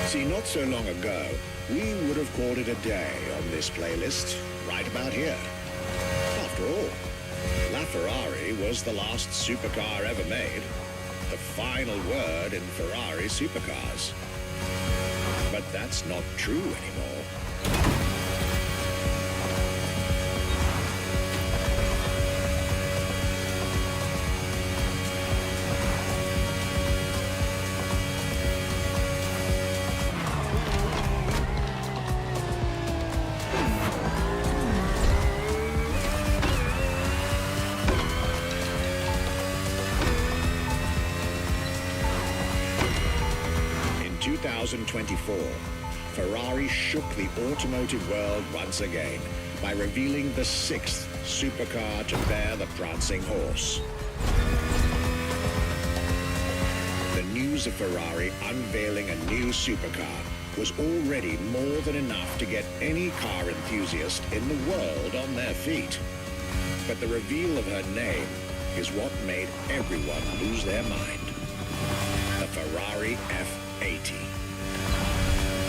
See, not so long ago, we would have called it a day on this playlist, right about here. After all, LaFerrari was the last supercar ever made, the final word in Ferrari supercars. But that's not true anymore. In 2024, Ferrari shook the automotive world once again by revealing the sixth supercar to bear the prancing horse. The news of Ferrari unveiling a new supercar was already more than enough to get any car enthusiast in the world on their feet. But the reveal of her name is what made everyone lose their mind. The Ferrari F80.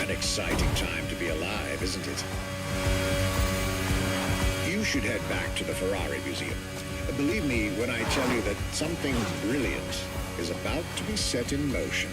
An exciting time to be alive, isn't it? You should head back to the Ferrari Museum. Believe me when I tell you that something brilliant is about to be set in motion.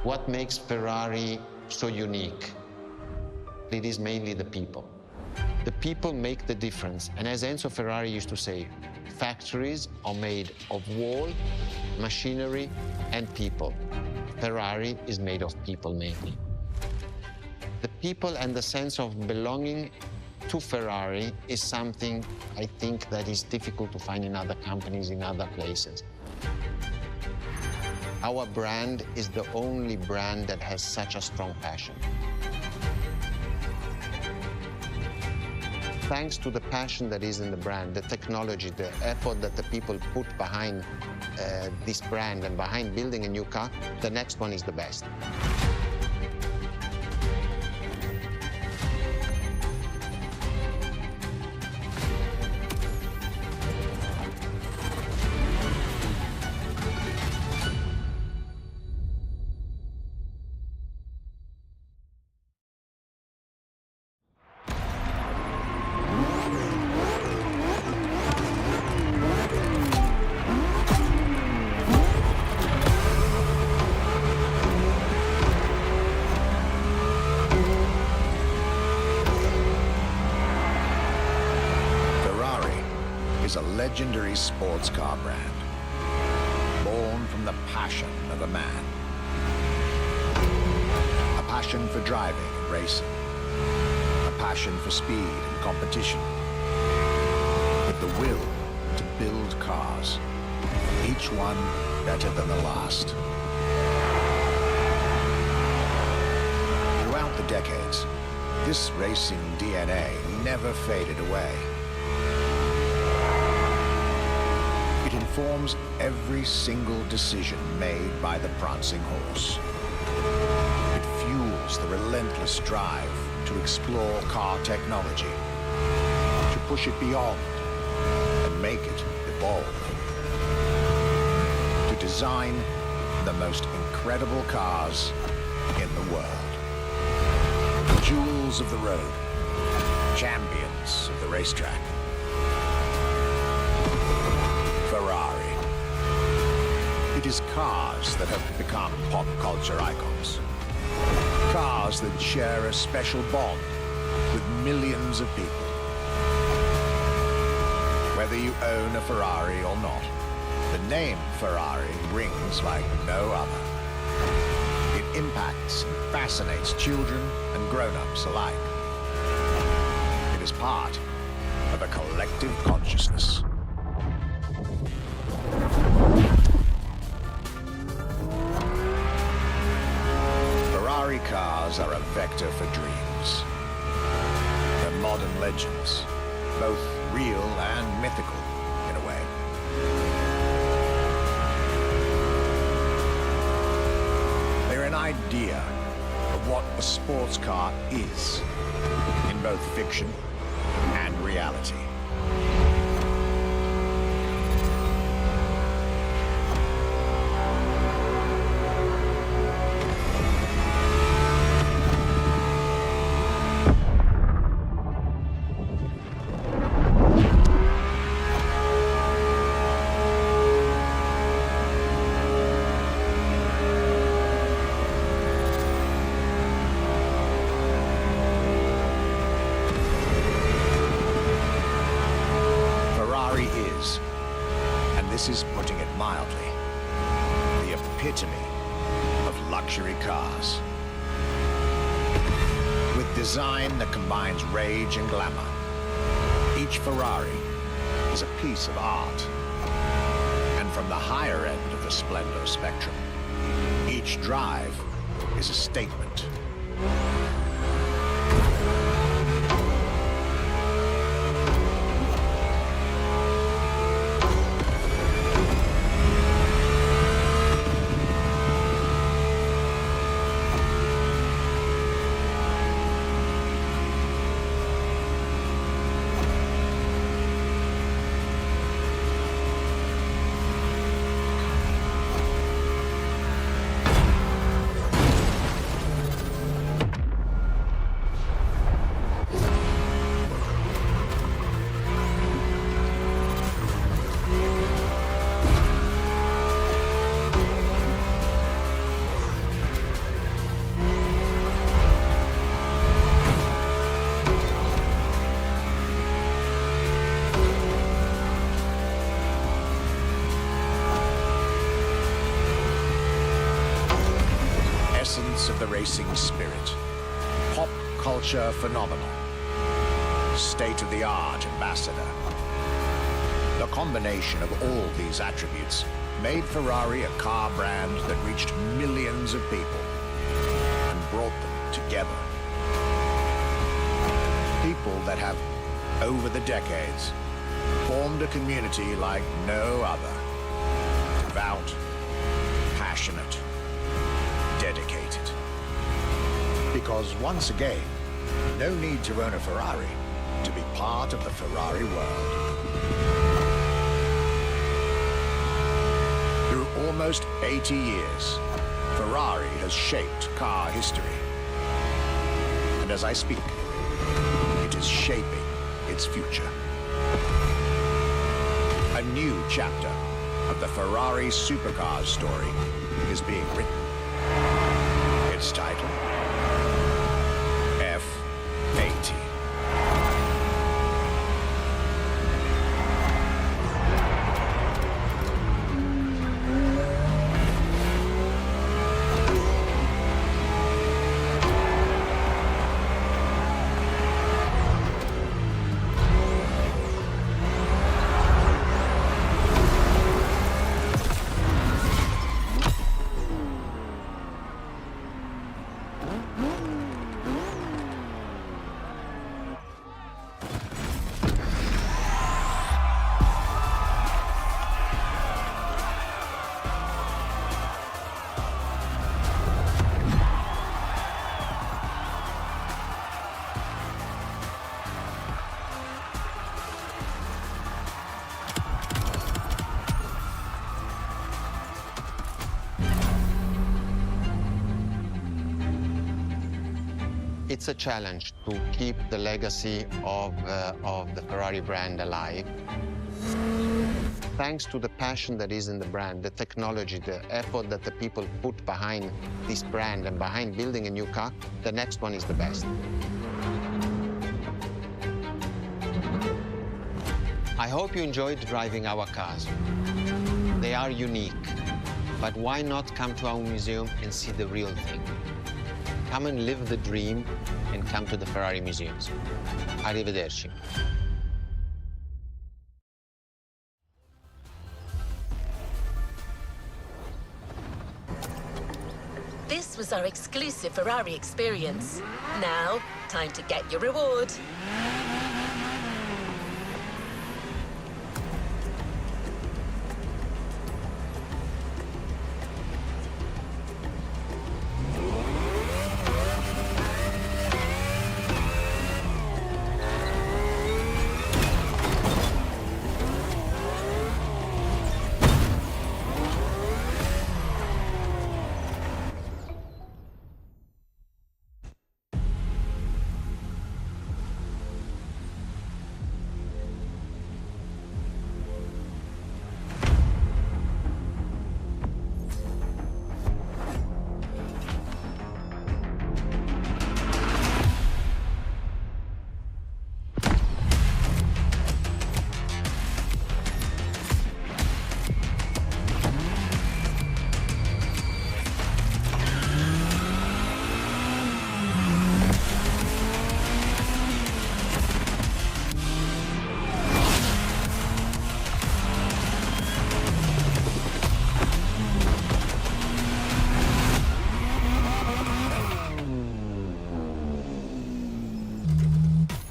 What makes Ferrari so unique? It is mainly the people. The people make the difference. And as Enzo Ferrari used to say, factories are made of wall, machinery, and people. Ferrari is made of people mainly. The people and the sense of belonging to Ferrari is something I think that is difficult to find in other companies, in other places. Our brand is the only brand that has such a strong passion. Thanks to the passion that is in the brand, the technology, the effort that the people put behind this brand and behind building a new car, the next one is the best. Is a legendary sports car brand, born from the passion of a man. A passion for driving and racing. A passion for speed and competition. With the will to build cars, each one better than the last. Throughout the decades, this racing DNA never faded away. It informs every single decision made by the prancing horse. It fuels the relentless drive to explore car technology, to push it beyond and make it evolve, to design the most incredible cars in the world. Jewels of the road, champions of the racetrack. Ferrari. It is cars that have become pop culture icons. Cars that share a special bond with millions of people. Whether you own a Ferrari or not, the name Ferrari rings like no other. It impacts and fascinates children and grown-ups alike. It is part of a collective consciousness. Ferrari cars are a vector for dreams. They're modern legends, both real and mythical in a way. They're an idea of what a sports car is, in both fiction and reality. This is putting it mildly, the epitome of luxury cars. With design that combines rage and glamour, each Ferrari is a piece of art. And from the higher end of the splendor spectrum, each drive is a statement. essence of the racing spirit. Pop culture phenomenon. State-of-the-art ambassador. The combination of all these attributes made Ferrari a car brand that reached millions of people and brought them together. People that have, over the decades, formed a community like no other. Devout, passionate, dedicated. Because once again, no need to own a Ferrari to be part of the Ferrari world. Through almost 80 years, Ferrari has shaped car history. And as I speak, it is shaping its future. A new chapter of the Ferrari supercars story is being written. Its title, F80. It's a challenge to keep the legacy of the Ferrari brand alive. Thanks to the passion that is in the brand, the technology, the effort that the people put behind this brand and behind building a new car, the next one is the best. I hope you enjoyed driving our cars. They are unique, but why not come to our museum and see the real thing? Come and live the dream and come to the Ferrari museums. Arrivederci. This was our exclusive Ferrari experience. Now, time to get your reward.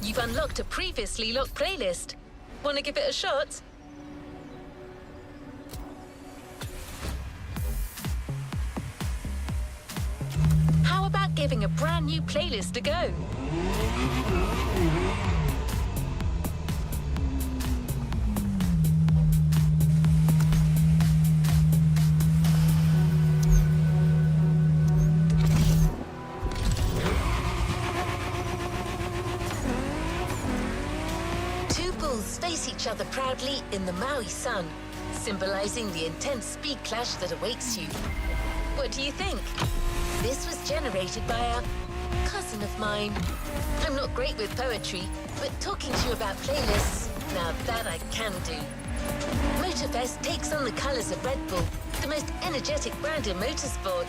You've unlocked a previously locked playlist. Want to give it a shot? How about giving a brand new playlist a go? Face each other proudly in the Maui sun, symbolizing the intense speed clash that awaits you. What do you think? This was generated by a cousin of mine. I'm not great with poetry, but talking to you about playlists, now that I can do. MotorFest takes on the colours of Red Bull, the most energetic brand in motorsport.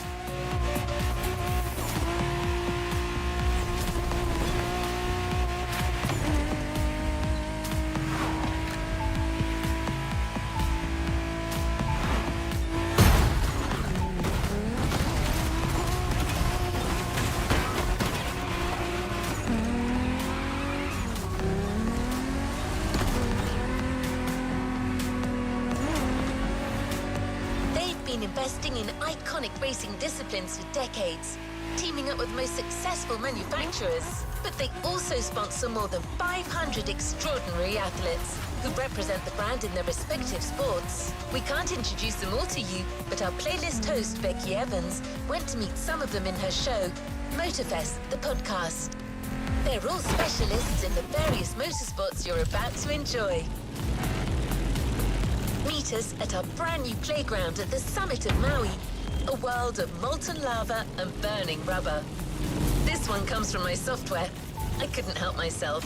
Investing in iconic racing disciplines for decades, teaming up with the most successful manufacturers. But they also sponsor more than 500 extraordinary athletes who represent the brand in their respective sports. We can't introduce them all to you, but our playlist host, Becky Evans, went to meet some of them in her show, MotorFest, the podcast. They're all specialists in the various motorsports you're about to enjoy. Meet us at our brand new playground at the summit of Maui, a world of molten lava and burning rubber. This one comes from my software. I couldn't help myself.